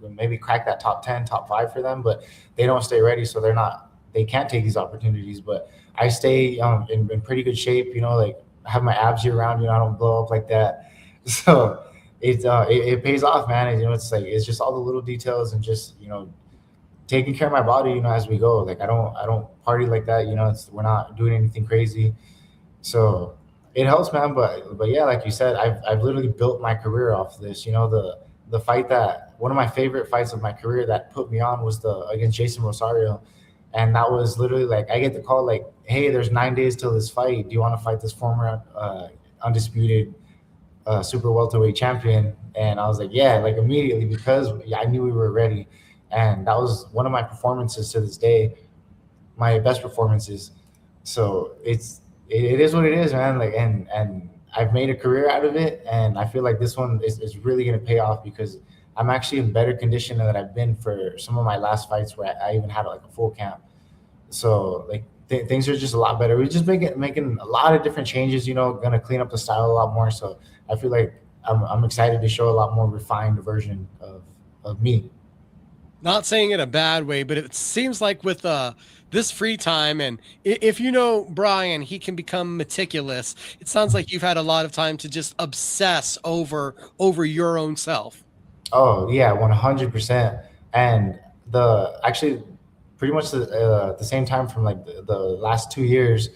maybe crack that top 10, top 5 for them, but they don't stay ready, so they can't take these opportunities. But I stay in pretty good shape, like I have my abs year round, I don't blow up like that. So it pays off, man. It's like, it's just all the little details and just, taking care of my body, as we go. Like I don't party like that, we're not doing anything crazy. So it helps, man. But yeah, like you said, I've literally built my career off this, the fight that one of my favorite fights of my career that put me on was against Jason Rosario. And that was literally like, I get the call like, hey, there's 9 days till this fight. Do you want to fight this former undisputed super welterweight champion? And I was like, yeah, like immediately, because I knew we were ready. And that was one of my performances to this day, my best performances. So it is what it is, man. Like, and I've made a career out of it. And I feel like this one is really going to pay off because I'm actually in better condition than I've been for some of my last fights where I even had like a full camp. So like things are just a lot better. We're just making a lot of different changes, going to clean up the style a lot more. So I feel like I'm excited to show a lot more refined version of me. Not saying it a bad way, but it seems like with this free time, and if Brian, he can become meticulous. It sounds like you've had a lot of time to just obsess over your own self. Oh yeah, 100%. And actually pretty much the same time from like the last 2 years,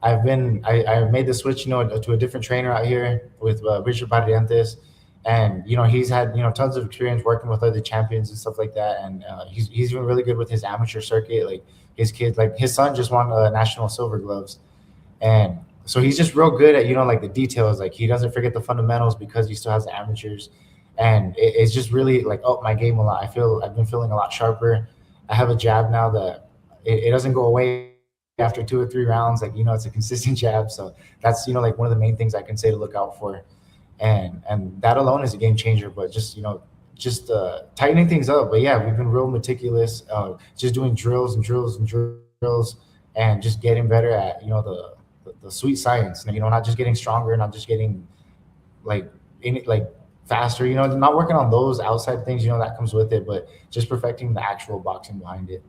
I made the switch, to a different trainer out here with Richard Barrientos, and he's had tons of experience working with other champions and stuff like that, and he's been really good with his amateur circuit. Like his kids, like his son just won national silver gloves, and so he's just real good at like the details. Like he doesn't forget the fundamentals because he still has the amateurs, and it's just really like upped my game a lot. I've been feeling a lot sharper. I have a jab now that it doesn't go away after 2 or 3 rounds. Like it's a consistent jab, so that's like one of the main things I can say to look out for, and that alone is a game changer. But just tightening things up. But yeah, we've been real meticulous, just doing drills and drills and drills, and just getting better at the sweet science. Not just getting stronger, not just getting like faster. Not working on those outside things. That comes with it, but just perfecting the actual boxing behind it.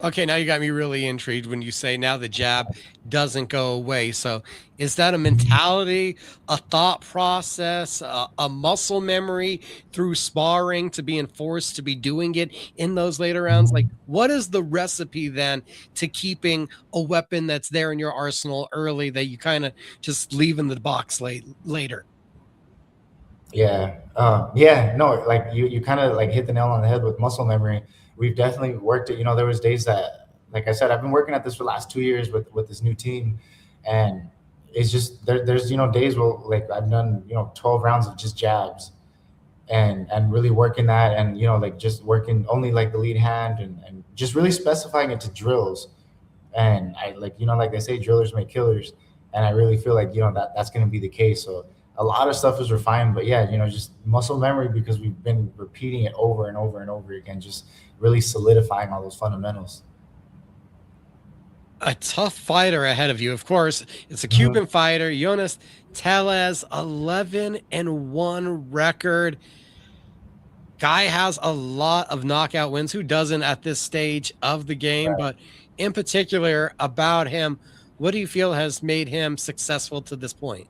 Okay, now you got me really intrigued when you say now the jab doesn't go away. So is that a mentality, a thought process, a muscle memory through sparring to being forced to be doing it in those later rounds? Like, what is the recipe then to keeping a weapon that's there in your arsenal early that you kind of just leave in the box later? Yeah. No, like you kind of like hit the nail on the head with muscle memory. We've definitely worked it. There was days that, like I said, I've been working at this for the last 2 years with this new team, and it's just there's days where like I've done 12 rounds of just jabs, and really working that, and like just working only like the lead hand, and just really specifying it to drills. And I like they say, drillers make killers, and I really feel like that's going to be the case. So a lot of stuff is refined, but yeah, just muscle memory, because we've been repeating it over and over and over again, just really solidifying all those fundamentals. A tough fighter ahead of you. Of course, it's a Cuban fighter, Jonas Tellez, 11-1 record. Guy has a lot of knockout wins. Who doesn't at this stage of the game? Right. But in particular about him, what do you feel has made him successful to this point?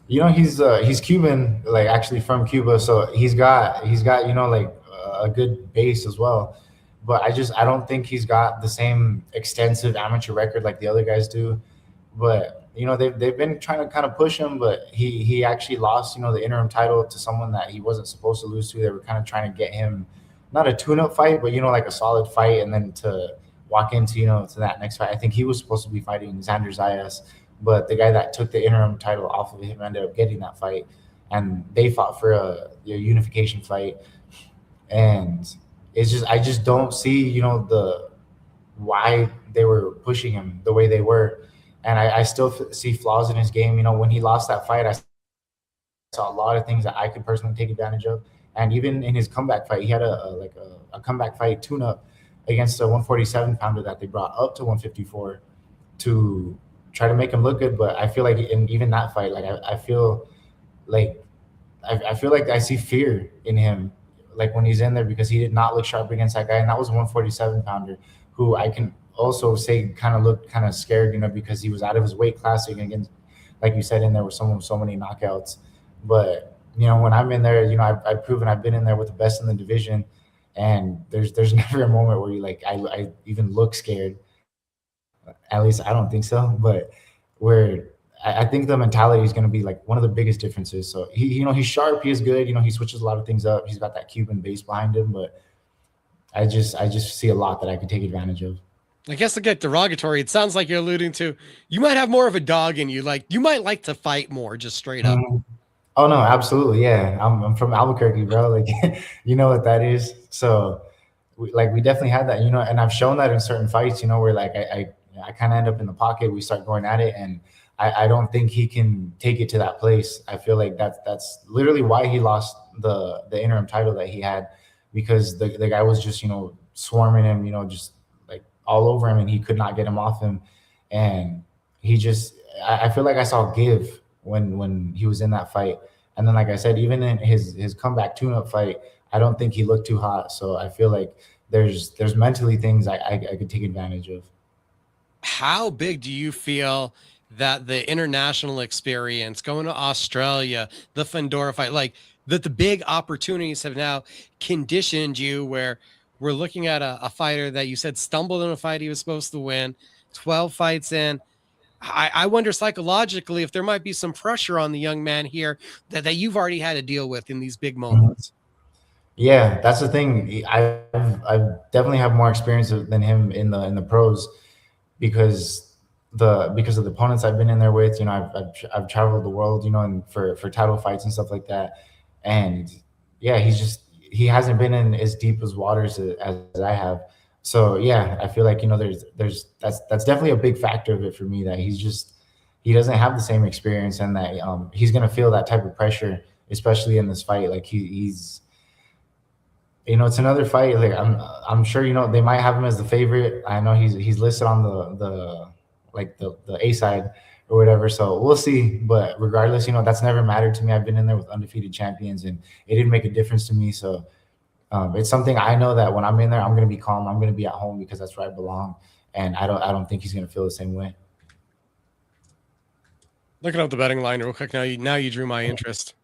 He's Cuban, like actually from Cuba, so he's got like a good base as well. But I don't think he's got the same extensive amateur record like the other guys do. But they've been trying to kind of push him, but he actually lost the interim title to someone that he wasn't supposed to lose to. They were kind of trying to get him not a tune-up fight, but like a solid fight, and then to walk into to that next fight. I think he was supposed to be fighting Xander Zayas, but the guy that took the interim title off of him ended up getting that fight, and they fought for a unification fight. And it's just I just don't see the why they were pushing him the way they were, and I still see flaws in his game. When he lost that fight, I saw a lot of things that I could personally take advantage of. And even in his comeback fight, he had a comeback fight tune-up against a 147 pounder that they brought up to 154 to try to make him look good. But I feel like in even that fight, like I feel like I see fear in him, like when he's in there, because he did not look sharp against that guy, and that was a 147 pounder who I can also say kind of looked kind of scared, because he was out of his weight class against, like you said, in there with someone with so many knockouts. But when I'm in there, I've proven I've been in there with the best in the division, and there's never a moment where I even look scared. At least I don't think so. But where I think the mentality is going to be like one of the biggest differences. So he's sharp, he is good, he switches a lot of things up. He's got that Cuban base behind him, but I just see a lot that I can take advantage of. I guess to get derogatory, it sounds like you're alluding to you might have more of a dog in you. Like you might like to fight more, just straight up. Oh no, absolutely, yeah. I'm from Albuquerque, bro. Like you know what that is. So we definitely had that, and I've shown that in certain fights, where like I kind of end up in the pocket, we start going at it, and I don't think he can take it to that place. I feel like that's literally why he lost the interim title that he had, because the guy was just swarming him, just like all over him, and he could not get him off him. And I feel like I saw give when he was in that fight. And then, like I said, even in his comeback tune-up fight, I don't think he looked too hot. So I feel like there's mentally things I could take advantage of. How big do you feel that the international experience, going to Australia, the Fundora fight, like that the big opportunities have now conditioned you, where we're looking at a fighter that you said stumbled in a fight he was supposed to win, 12 fights in, I wonder psychologically if there might be some pressure on the young man here that you've already had to deal with in these big moments. Yeah, that's the thing. I definitely have more experience than him in the pros because because of the opponents I've been in there with. You know, I've traveled the world, you know, and for title fights and stuff like that. And yeah, he hasn't been in as deep as waters as I have. So yeah, I feel like, you know, that's definitely a big factor of it for me, that he doesn't have the same experience, and that he's gonna feel that type of pressure, especially in this fight. Like he's, you know, it's another fight. Like I'm sure, you know, they might have him as the favorite. I know he's listed on the A side or whatever. So we'll see. But regardless, you know, that's never mattered to me. I've been in there with undefeated champions, and it didn't make a difference to me. So it's something I know that when I'm in there, I'm gonna be calm. I'm gonna be at home because that's where I belong. And I don't think he's gonna feel the same way. Looking up the betting line real quick. Now you drew my interest.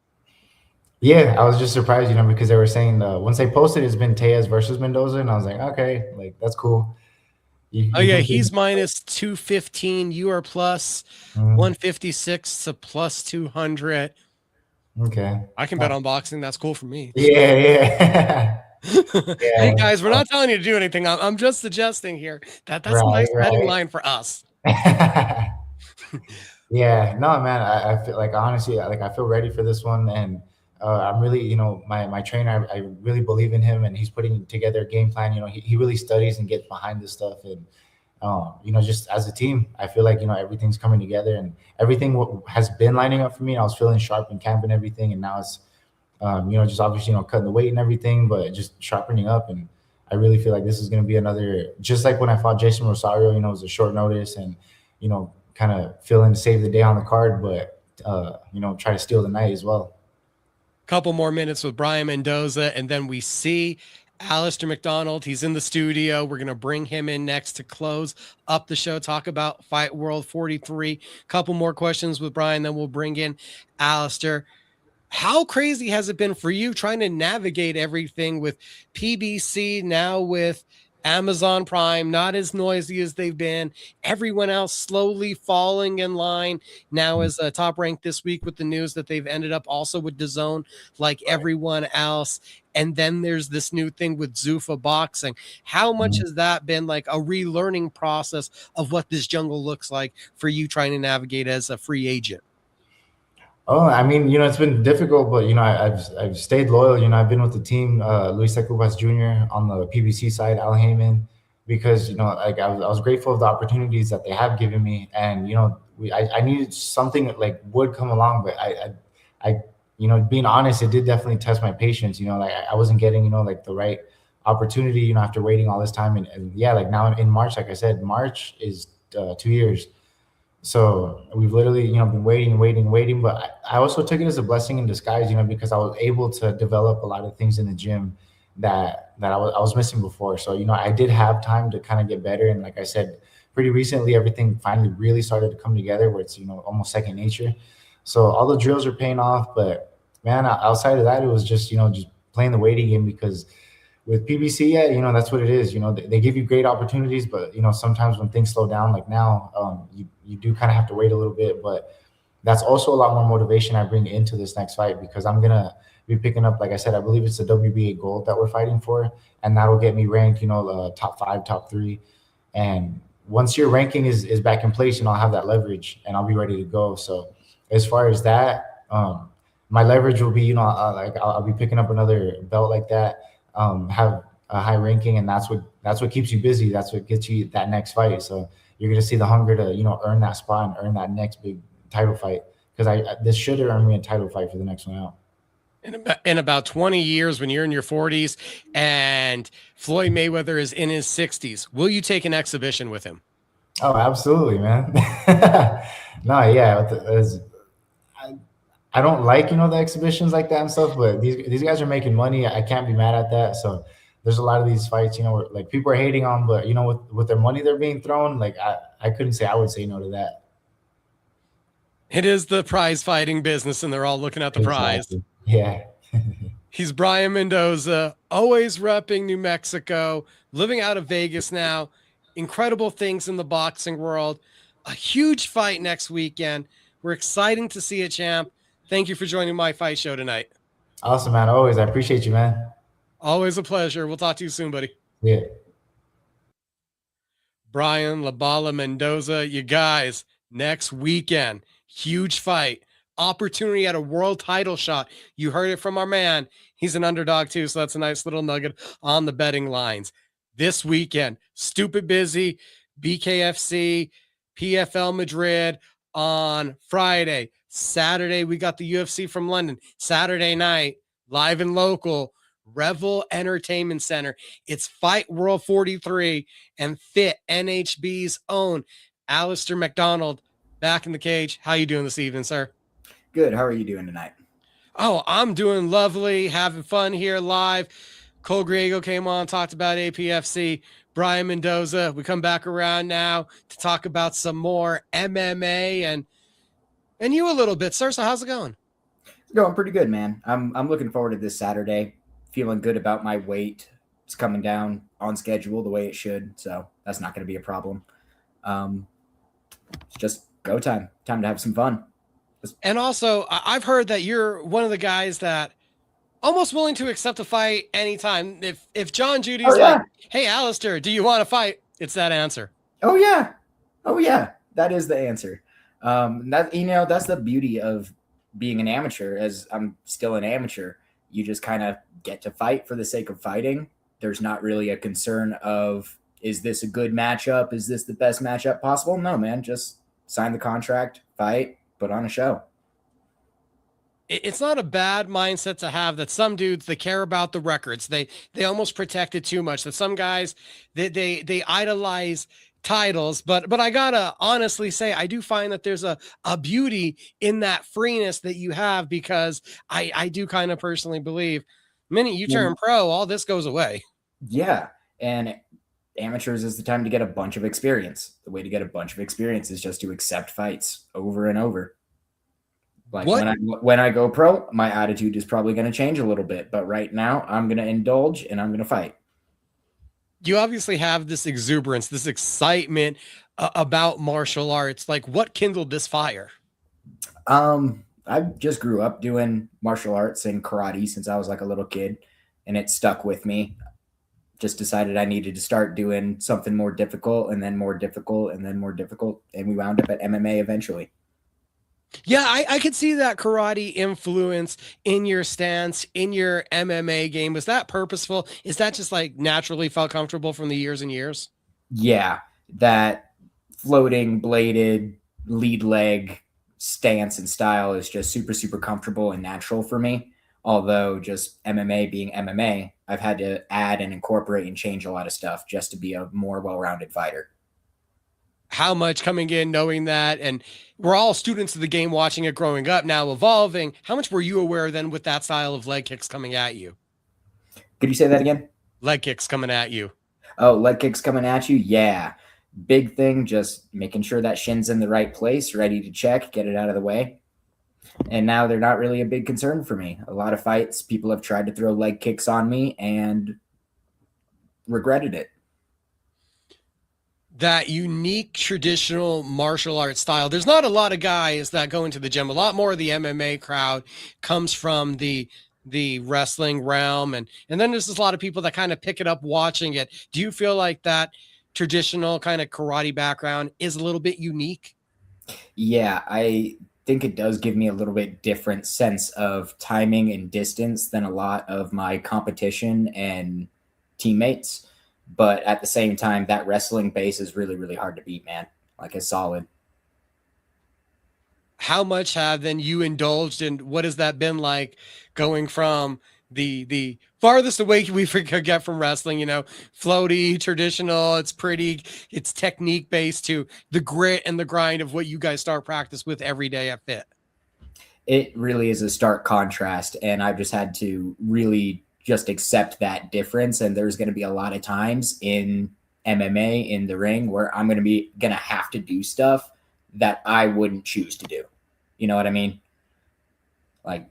Yeah, I was just surprised, you know, because they were saying once they posted it's been Tejas versus Mendoza, and I was like, okay, like that's cool. He's minus 215. You are plus 156 to plus 200. Okay, I can bet on boxing. That's cool for me. Yeah. Hey guys, we're not telling you to do anything. I'm just suggesting here that's a nice betting line for us. Yeah, no, man, I feel like, honestly, like I feel ready for this one, and I'm really, you know, my trainer, I really believe in him, and he's putting together a game plan. You know, he really studies and gets behind this stuff, and you know, just as a team, I feel like, you know, everything's coming together, and everything has been lining up for me. I was feeling sharp in camp and everything, and now it's you know, just obviously, you know, cutting the weight and everything, but just sharpening up. And I really feel like this is going to be another, just like when I fought Jason Rosario, you know, it was a short notice, and, you know, kind of feeling to save the day on the card, but, you know, try to steal the night as well. Couple more minutes with Brian Mendoza, and then we see Allister MacDonald. He's in the studio. We're going to bring him in next to close up the show, talk about Fight World 43. Couple more questions with Brian, then we'll bring in Allister. How crazy has it been for you trying to navigate everything with PBC, now with Amazon Prime, not as noisy as they've been, everyone else slowly falling in line now as a top ranked this week with the news that they've ended up also with DAZN like everyone else. And then there's this new thing with Zuffa Boxing. How much has that been like a relearning process of what this jungle looks like for you trying to navigate as a free agent? Oh, I mean, you know, it's been difficult, but, you know, I've stayed loyal. You know, I've been with the team, Luis Ecubas Jr. on the PBC side, Al Heyman, because, you know, like I was grateful of the opportunities that they have given me. And, you know, I needed something that like would come along, but I, you know, being honest, it did definitely test my patience. You know, like I wasn't getting, you know, like the right opportunity, you know, after waiting all this time. And yeah, like now in March, like I said, March is 2 years. So we've literally, you know, been waiting. But I also took it as a blessing in disguise, you know, because I was able to develop a lot of things in the gym that I was missing before. So, you know, I did have time to kind of get better. And like I said, pretty recently, everything finally really started to come together where it's, you know, almost second nature. So all the drills are paying off. But man, outside of that, it was just, you know, just playing the waiting game, because with PBC, yeah, you know, that's what it is. You know, they give you great opportunities, but, you know, sometimes when things slow down, like now, you do kind of have to wait a little bit. But that's also a lot more motivation I bring into this next fight, because I'm going to be picking up, like I said, I believe it's the WBA gold that we're fighting for. And that'll get me ranked, you know, top 5, top 3. And once your ranking is back in place, you know, I'll have that leverage and I'll be ready to go. So as far as that, my leverage will be, you know, I'll be picking up another belt like that. Have a high ranking, and that's what keeps you busy. That's what gets you that next fight. So you're going to see the hunger to, you know, earn that spot and earn that next big title fight, because this should earn me a title fight for the next one out. In about 20 years, when you're in your 40s and Floyd Mayweather is in his 60s, will you take an exhibition with him? Oh, absolutely, man. No, yeah. I don't like, you know, the exhibitions like that and stuff, but these guys are making money. I can't be mad at that. So there's a lot of these fights, you know, where like people are hating on, but, you know, with their money they're being thrown, like I couldn't say I would say no to that. It is the prize fighting business, and they're all looking at the prize. Yeah. He's Brian Mendoza, always repping New Mexico, living out of Vegas now. Incredible things in the boxing world. a huge fight next weekend. We're excited to see it, champ. Thank you for joining my fight show tonight. Awesome, man. Always. I appreciate you, man. Always a pleasure. We'll talk to you soon, buddy. Yeah. Brian, Bala, Mendoza, you guys, next weekend, huge fight. Opportunity at a world title shot. You heard it from our man. He's an underdog too, so that's a nice little nugget on the betting lines. This weekend, stupid busy, BKFC, PFL Madrid on Friday. Saturday, we got the UFC from London. Saturday night, live and local, Revel Entertainment Center. It's Fight World 43 and Fit NHB's own Allister MacDonald back in the cage. How you doing this evening, sir? Good. How are you doing tonight? Oh, I'm doing lovely, having fun here live. Cole Griego came on, talked about APFC. Brian Mendoza, we come back around now to talk about some more MMA and you a little bit, sir. So how's it going? It's going pretty good, man. I'm looking forward to this Saturday. Feeling good about my weight. It's coming down on schedule the way it should, so that's not going to be a problem. It's just go time. Time to have some fun. And also, I've heard that you're one of the guys that almost willing to accept a fight anytime. If John Judy's like, hey, Allister, do you want to fight? It's that answer. Oh, yeah. That is the answer. That's the beauty of being an amateur, as I'm still an amateur. You just kind of get to fight for the sake of fighting. There's not really a concern of, is this a good matchup? Is this the best matchup possible? No, man, just sign the contract, fight, put on a show. It's not a bad mindset to have that some dudes, they care about the records. They almost protect it too much. That some guys, they idolize titles, but I gotta honestly say, I do find that there's a beauty in that freeness that you have, because I do kind of personally believe the minute you turn pro, all this goes away. Yeah. And amateurs is the time to get a bunch of experience. The way to get a bunch of experience is just to accept fights over and over. Like when I go pro, my attitude is probably going to change a little bit, but right now I'm going to indulge and I'm going to fight. You obviously have this exuberance, this excitement about martial arts. Like, what kindled this fire? I just grew up doing martial arts and karate since I was like a little kid, and it stuck with me. Just decided I needed to start doing something more difficult, and then more difficult, and then more difficult. And we wound up at MMA eventually. Yeah, I could see that karate influence in your stance, in your MMA game. Was that purposeful? Is that just like naturally felt comfortable from the years and years? Yeah, that floating bladed lead leg stance and style is just super, super comfortable and natural for me. Although just MMA being MMA, I've had to add and incorporate and change a lot of stuff just to be a more well-rounded fighter. How much coming in knowing that, and we're all students of the game, watching it growing up, now evolving, how much were you aware then with that style of leg kicks coming at you? Could you say that again? Leg kicks coming at you. Oh, leg kicks coming at you? Yeah. Big thing, just making sure that shin's in the right place, ready to check, get it out of the way. And now they're not really a big concern for me. A lot of fights, people have tried to throw leg kicks on me and regretted it. That unique traditional martial arts style. There's not a lot of guys that go into the gym. A lot more of the MMA crowd comes from the wrestling realm. And then there's just a lot of people that kind of pick it up watching it. Do you feel like that traditional kind of karate background is a little bit unique? Yeah, I think it does give me a little bit different sense of timing and distance than a lot of my competition and teammates. But at the same time, that wrestling base is really, really hard to beat, man. Like, it's solid. How much have then you indulged in? What has that been like going from the farthest away we could get from wrestling, floaty, traditional, it's pretty, it's technique based, to the grit and the grind of what you guys start practice with every day at Fit? It really is a stark contrast. And I've just had to really just accept that difference. And there's going to be a lot of times in MMA in the ring where I'm going to have to do stuff that I wouldn't choose to do. You know what I mean? Like,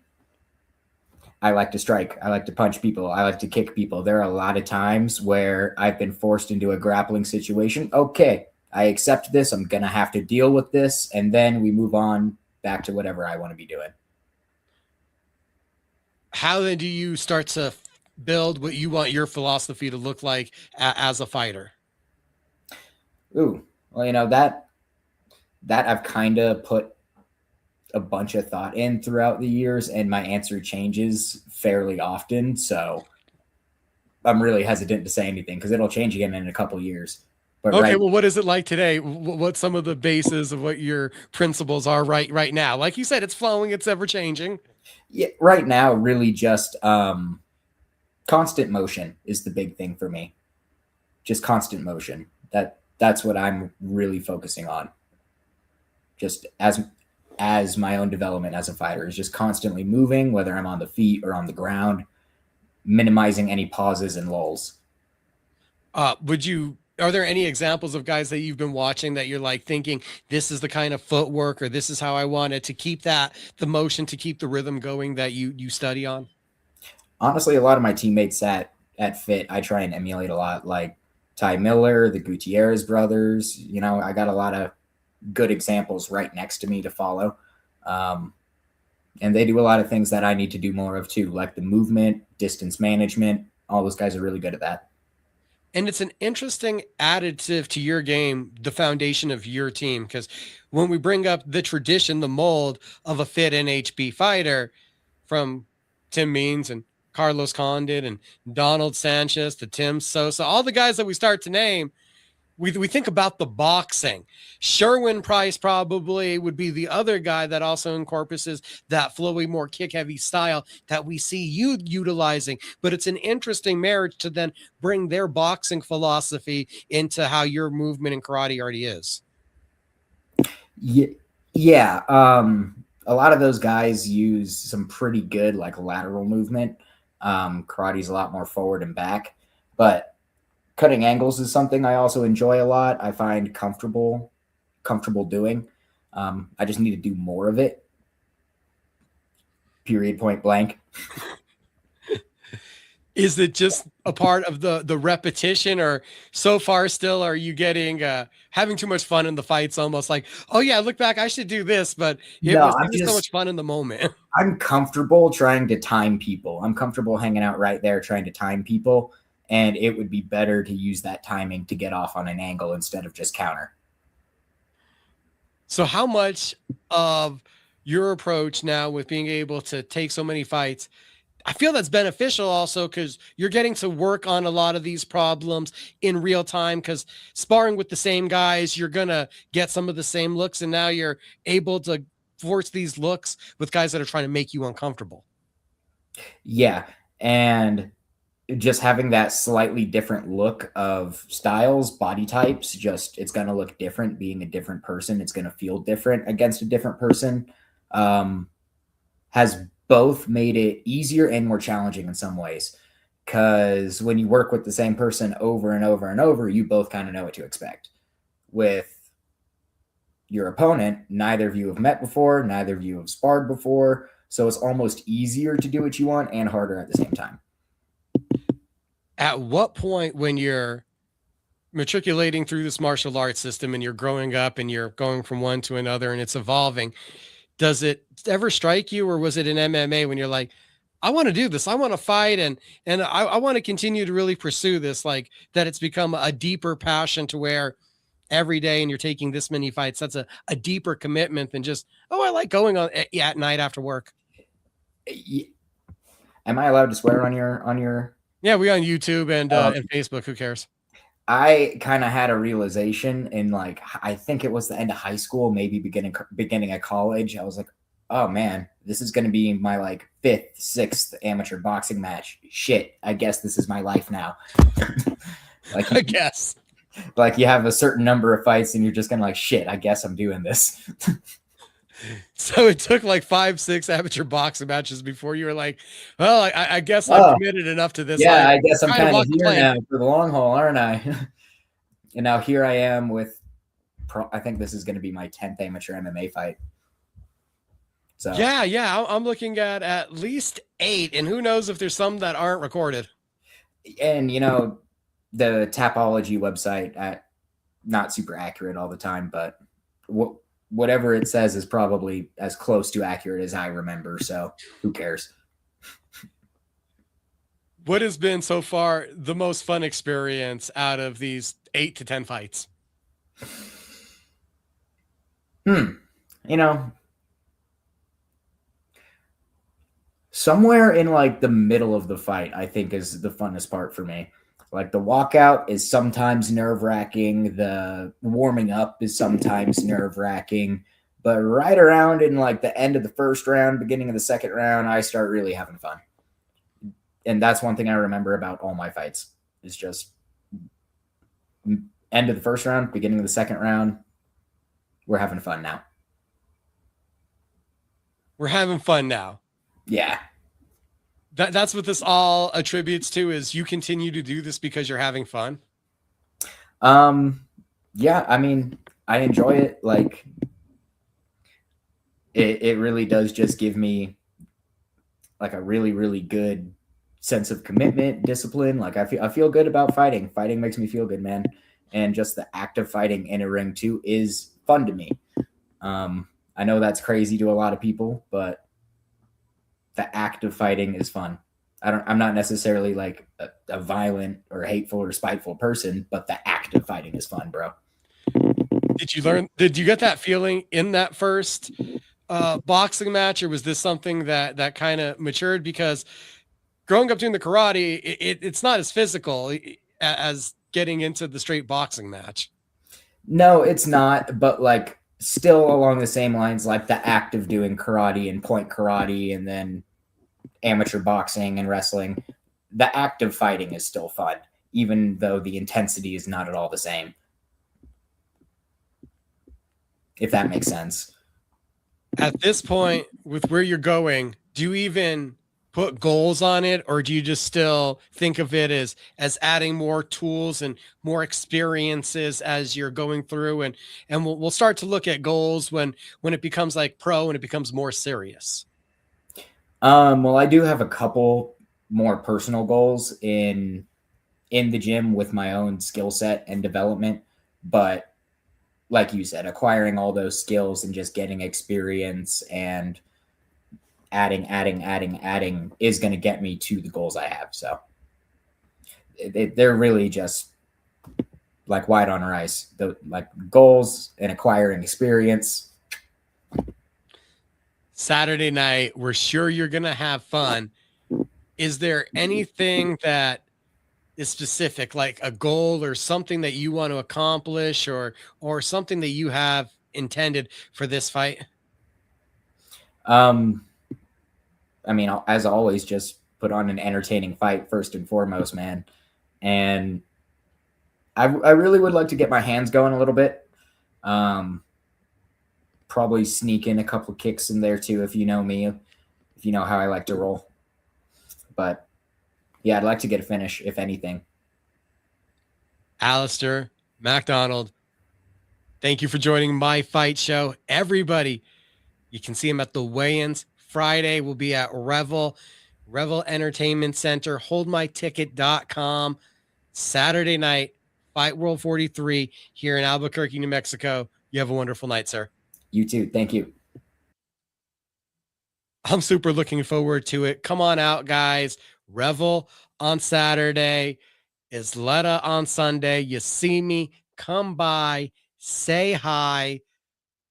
I like to strike. I like to punch people. I like to kick people. There are a lot of times where I've been forced into a grappling situation. Okay, I accept this. I'm going to have to deal with this. And then we move on back to whatever I want to be doing. How then do you start to build what you want your philosophy to look like as a fighter? Ooh, well, you know, that I've kind of put a bunch of thought in throughout the years, and my answer changes fairly often. So I'm really hesitant to say anything because it'll change again in a couple of years. But okay, well, what is it like today? What's some of the bases of what your principles are right now? Like you said, it's flowing, it's ever changing. Yeah, right now, really just constant motion is the big thing for me. Just constant motion. That's what I'm really focusing on. Just as my own development as a fighter is just constantly moving, whether I'm on the feet or on the ground, minimizing any pauses and lulls. Are there any examples of guys that you've been watching that you're like thinking this is the kind of footwork or this is how I want it to keep the motion, to keep the rhythm going that you study on? Honestly, a lot of my teammates at Fit, I try and emulate a lot, like Ty Miller, the Gutierrez brothers. You know, I got a lot of good examples right next to me to follow. And they do a lot of things that I need to do more of too, like the movement, distance management. All those guys are really good at that. And it's an interesting additive to your game, the foundation of your team, because when we bring up the tradition, the mold of a Fit NHB fighter, from Tim Means and Carlos Condit and Donald Sanchez to Tim Sosa, all the guys that we start to name, we think about the boxing. Sherwin Price probably would be the other guy that also encompasses that flowy, more kick-heavy style that we see you utilizing. But it's an interesting marriage to then bring their boxing philosophy into how your movement in karate already is. Yeah. A lot of those guys use some pretty good like lateral movement. Karate's a lot more forward and back, but cutting angles is something I also enjoy a lot. I find comfortable doing. I just need to do more of it. Period, point blank. Is it just a part of the repetition, or so far still are you getting having too much fun in the fights, almost like, oh yeah, look back, I should do this, but was so much fun in the moment. I'm comfortable trying to time people. I'm comfortable hanging out right there trying to time people. And it would be better to use that timing to get off on an angle instead of just counter. So how much of your approach now with being able to take so many fights, I feel that's beneficial also because you're getting to work on a lot of these problems in real time, because sparring with the same guys, you're going to get some of the same looks. And now you're able to force these looks with guys that are trying to make you uncomfortable. Yeah. And just having that slightly different look of styles, body types, just it's going to look different being a different person. It's going to feel different against a different person. Has both made it easier and more challenging in some ways. Because when you work with the same person over and over and over, you both kind of know what to expect. With your opponent, neither of you have met before, neither of you have sparred before. So it's almost easier to do what you want and harder at the same time. At what point, when you're matriculating through this martial arts system and you're growing up and you're going from one to another and it's evolving, does it ever strike you, or was it in MMA when you're like, I want to do this, I want to fight, and I want to continue to really pursue this, like that it's become a deeper passion to where every day and you're taking this many fights, that's a deeper commitment than just, oh, I like going on at night after work? Am I allowed to swear on your? Yeah, we on YouTube and Facebook. Who cares? I kind of had a realization in like, I think it was the end of high school, maybe beginning of college. I was like, oh man, this is going to be my like 5th, 6th amateur boxing match. Shit, I guess this is my life now. Like, I guess. Like you have a certain number of fights and you're just going to like, shit, I guess I'm doing this. So it took like 5, 6 amateur boxing matches before you were like, well, I guess I'm committed enough to this. Yeah, I guess I'm kind of here now for the long haul, aren't I? And now here I am with, I think this is going to be my 10th amateur MMA fight. So yeah, I'm looking at least 8, and who knows if there's some that aren't recorded. And you know, the Tapology website at not super accurate all the time, but whatever it says is probably as close to accurate as I remember. So who cares? What has been so far the most fun experience out of these 8 to 10 fights? Somewhere in like the middle of the fight, I think is the funnest part for me. Like the walkout is sometimes nerve-wracking. The warming up is sometimes nerve-wracking. But right around in like the end of the first round, beginning of the second round, I start really having fun. And that's one thing I remember about all my fights is just end of the first round, beginning of the second round. We're having fun now. We're having fun now. Yeah. That's what this all attributes to, is you continue to do this because you're having fun. Yeah, I mean, I enjoy it. Like it really does just give me like a really, really good sense of commitment, discipline. Like I feel good about fighting. Fighting makes me feel good, man. And just the act of fighting in a ring too is fun to me. I know that's crazy to a lot of people, but the act of fighting is fun. I'm not necessarily like a violent or hateful or spiteful person, but the act of fighting is fun, bro. Did you get that feeling in that first boxing match, or was this something that kind of matured? Because growing up doing the karate, it's not as physical as getting into the straight boxing match. No, it's not, but like still along the same lines, like the act of doing karate and point karate and then amateur boxing and wrestling, the act of fighting is still fun, even though the intensity is not at all the same. If that makes sense. At this point, with where you're going, do you even put goals on it, or do you just still think of it as adding more tools and more experiences as you're going through, and we'll start to look at goals when it becomes like pro and it becomes more serious? Well, I do have a couple more personal goals in the gym with my own skill set and development, but like you said, acquiring all those skills and just getting experience and adding is going to get me to the goals I have. So they're really just like white on rice, like goals and acquiring experience. Saturday night, we're sure you're going to have fun. Is there anything that is specific, like a goal or something that you want to accomplish, or something that you have intended for this fight? I mean, as always, just put on an entertaining fight first and foremost, man. And I really would like to get my hands going a little bit. Probably sneak in a couple of kicks in there too, if you know me, if you know how I like to roll. But yeah, I'd like to get a finish, if anything. Allister MacDonald, thank you for joining my fight show. Everybody, you can see him at the weigh-ins. Friday will be at Revel Entertainment Center, holdmyticket.com. Saturday night, Fight World 43 here in Albuquerque, New Mexico. You have a wonderful night, sir. You too. Thank you. I'm super looking forward to it. Come on out, guys. Revel on Saturday, Isleta on Sunday. You see me, come by, say hi.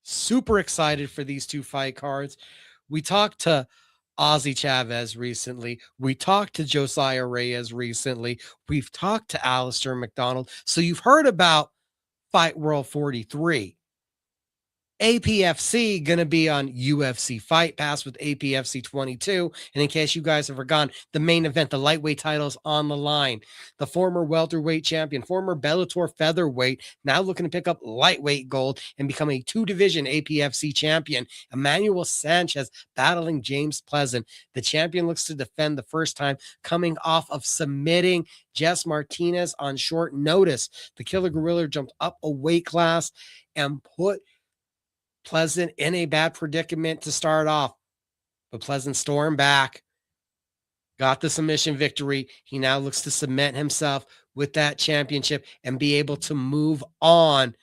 Super excited for these two fight cards. We talked to Ozzy Chavez recently. We talked to Josiah Reyes recently. We've talked to Allister MacDonald. So you've heard about Fight World 43. APFC going to be on UFC Fight Pass with APFC 22. And in case you guys have forgotten, the main event, the lightweight titles on the line. The former welterweight champion, former Bellator featherweight, now looking to pick up lightweight gold and become a 2-division APFC champion. Emmanuel Sanchez battling James Pleasant. The champion looks to defend the first time, coming off of submitting Jess Martinez on short notice. The Killer Gorilla jumped up a weight class and put Pleasant in a bad predicament to start off, but Pleasant stormed back, got the submission victory. He now looks to cement himself with that championship and be able to move on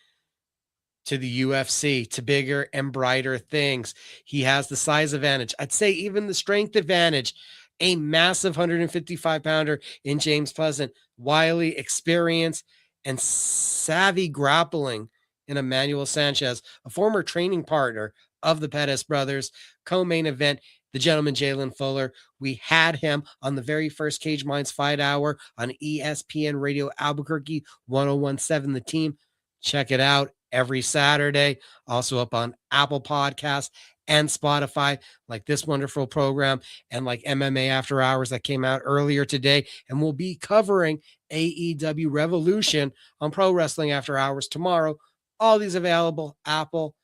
to the UFC, to bigger and brighter things. He has the size advantage. I'd say even the strength advantage. A massive 155-pounder in James Pleasant, wily experience, and savvy grappling in Emmanuel Sanchez, a former training partner of the Pettis brothers. Co-main event, the gentleman Jalen Fuller. We had him on the very first Cage Minds Fight Hour on ESPN Radio Albuquerque 1017 The Team. Check it out every Saturday. Also up on Apple Podcasts and Spotify, like this wonderful program and like MMA After Hours that came out earlier today. And we'll be covering AEW Revolution on Pro Wrestling After Hours tomorrow. All these available, Apple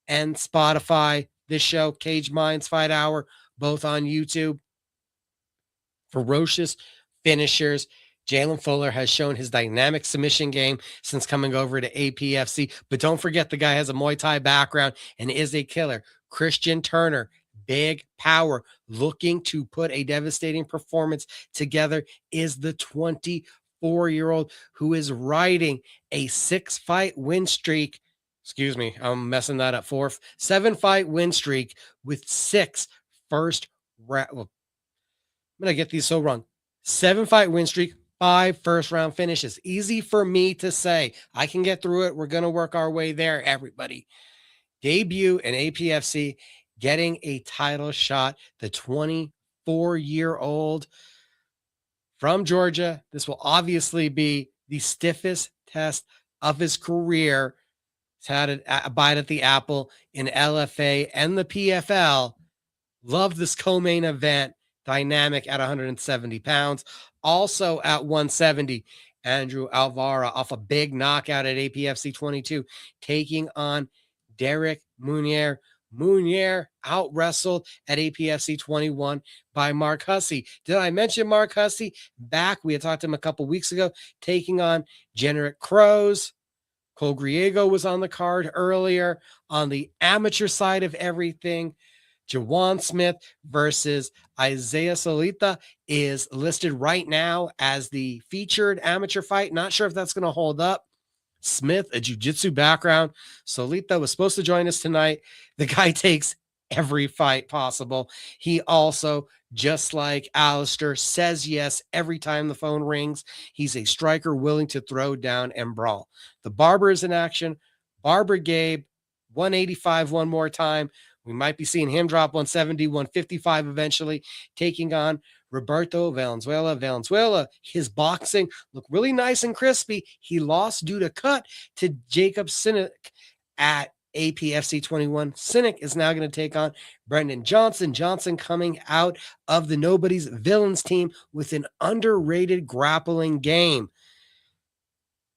and Spotify. This show, Cage Minds Fight Hour, both on YouTube. Ferocious finishers. Jalen Fuller has shown his dynamic submission game since coming over to APFC. But don't forget, the guy has a Muay Thai background and is a killer. Christian Turner, big power, looking to put a devastating performance together, is the 24-year-old who is riding a 6-fight win streak. Excuse me, I'm messing that up. 7-fight win streak with 6 first round. Well, I'm going to get these so wrong. 7-fight win streak, 5 first-round finishes. Easy for me to say. I can get through it. We're going to work our way there, everybody. Debut in APFC, getting a title shot. The 24-year-old from Georgia. This will obviously be the stiffest test of his career. He's had a bite at the apple in LFA and the PFL. Love this co-main event. Dynamic at 170 pounds. Also at 170, Andrew Alvara off a big knockout at APFC 22, taking on Derek Munier. Munier out-wrestled at APFC 21 by Mark Hussey. Did I mention Mark Hussey? Back, we had talked to him a couple weeks ago, taking on Generic Crows. Cole Griego was on the card earlier. On the amateur side of everything, Jawan Smith versus Isaiah Solaita is listed right now as the featured amateur fight. Not sure if that's going to hold up. Smith, a jiu-jitsu background. Solaita was supposed to join us tonight. The guy takes every fight possible. He also, just like Allister, says yes every time the phone rings. He's a striker willing to throw down and brawl. The Barber is in action. Barber Gabe, 185 one more time. We might be seeing him drop 170, 155 eventually, taking on Roberto Valenzuela. Valenzuela, his boxing looked really nice and crispy. He lost due to cut to Jacob Sinek at APFC 21. Sinek is now going to take on Brendan Johnson. Johnson coming out of the Nobody's Villains team with an underrated grappling game.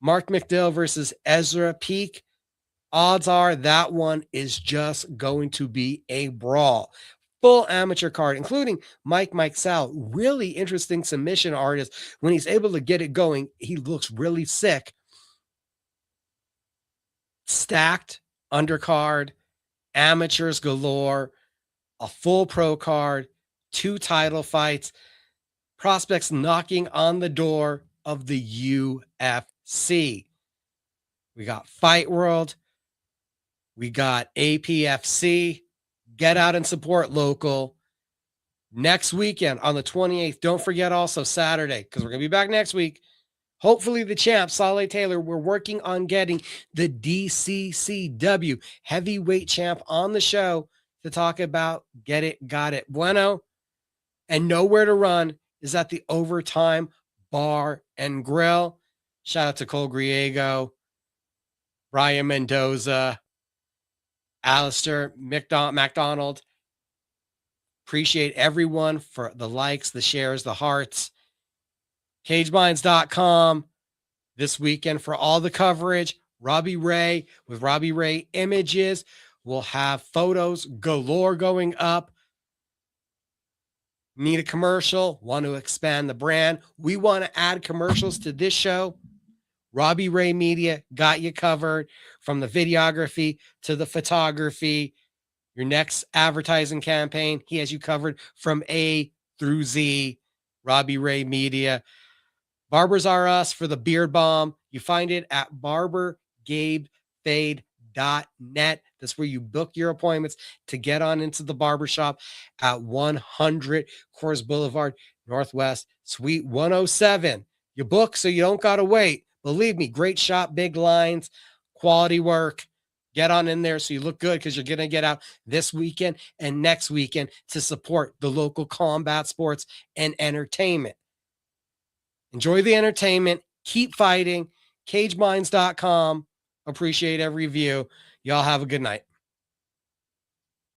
Mark McDill versus Ezra Peak. Odds are that one is just going to be a brawl. Full amateur card, including Mike Sal. Really interesting submission artist. When he's able to get it going, he looks really sick. Stacked undercard, amateurs galore, a full pro card, 2 title fights, prospects knocking on the door of the UFC. We got Fight World. We got APFC. Get out and support local. Next weekend on the 28th. Don't forget also Saturday, because we're going to be back next week. Hopefully the champ, Saleh Taylor, we're working on getting the DCCW heavyweight champ on the show to talk about Get It, Got It, Bueno. And Nowhere to Run is at the Overtime Bar and Grill. Shout out to Cole Griego, Brian Mendoza, Allister MacDonald. Appreciate everyone for the likes, the shares, the hearts. CageMinds.com this weekend for all the coverage. Robbie Ray with Robbie Ray Images. We'll have photos galore going up. Need a commercial? Want to expand the brand? We want to add commercials to this show. Robbie Ray Media got you covered, from the videography to the photography. Your next advertising campaign, he has you covered from A through Z. Robbie Ray Media. Barbers Are Us for the beard balm. You find it at barbergabefade.net. That's where you book your appointments to get on into the barbershop at 100 Coors Boulevard, Northwest, Suite 107. You book so you don't got to wait. Believe me, great shop, big lines, quality work. Get on in there so you look good because you're going to get out this weekend and next weekend to support the local combat sports and entertainment. Enjoy the entertainment. Keep fighting. CageMinds.com. Appreciate every view. Y'all have a good night.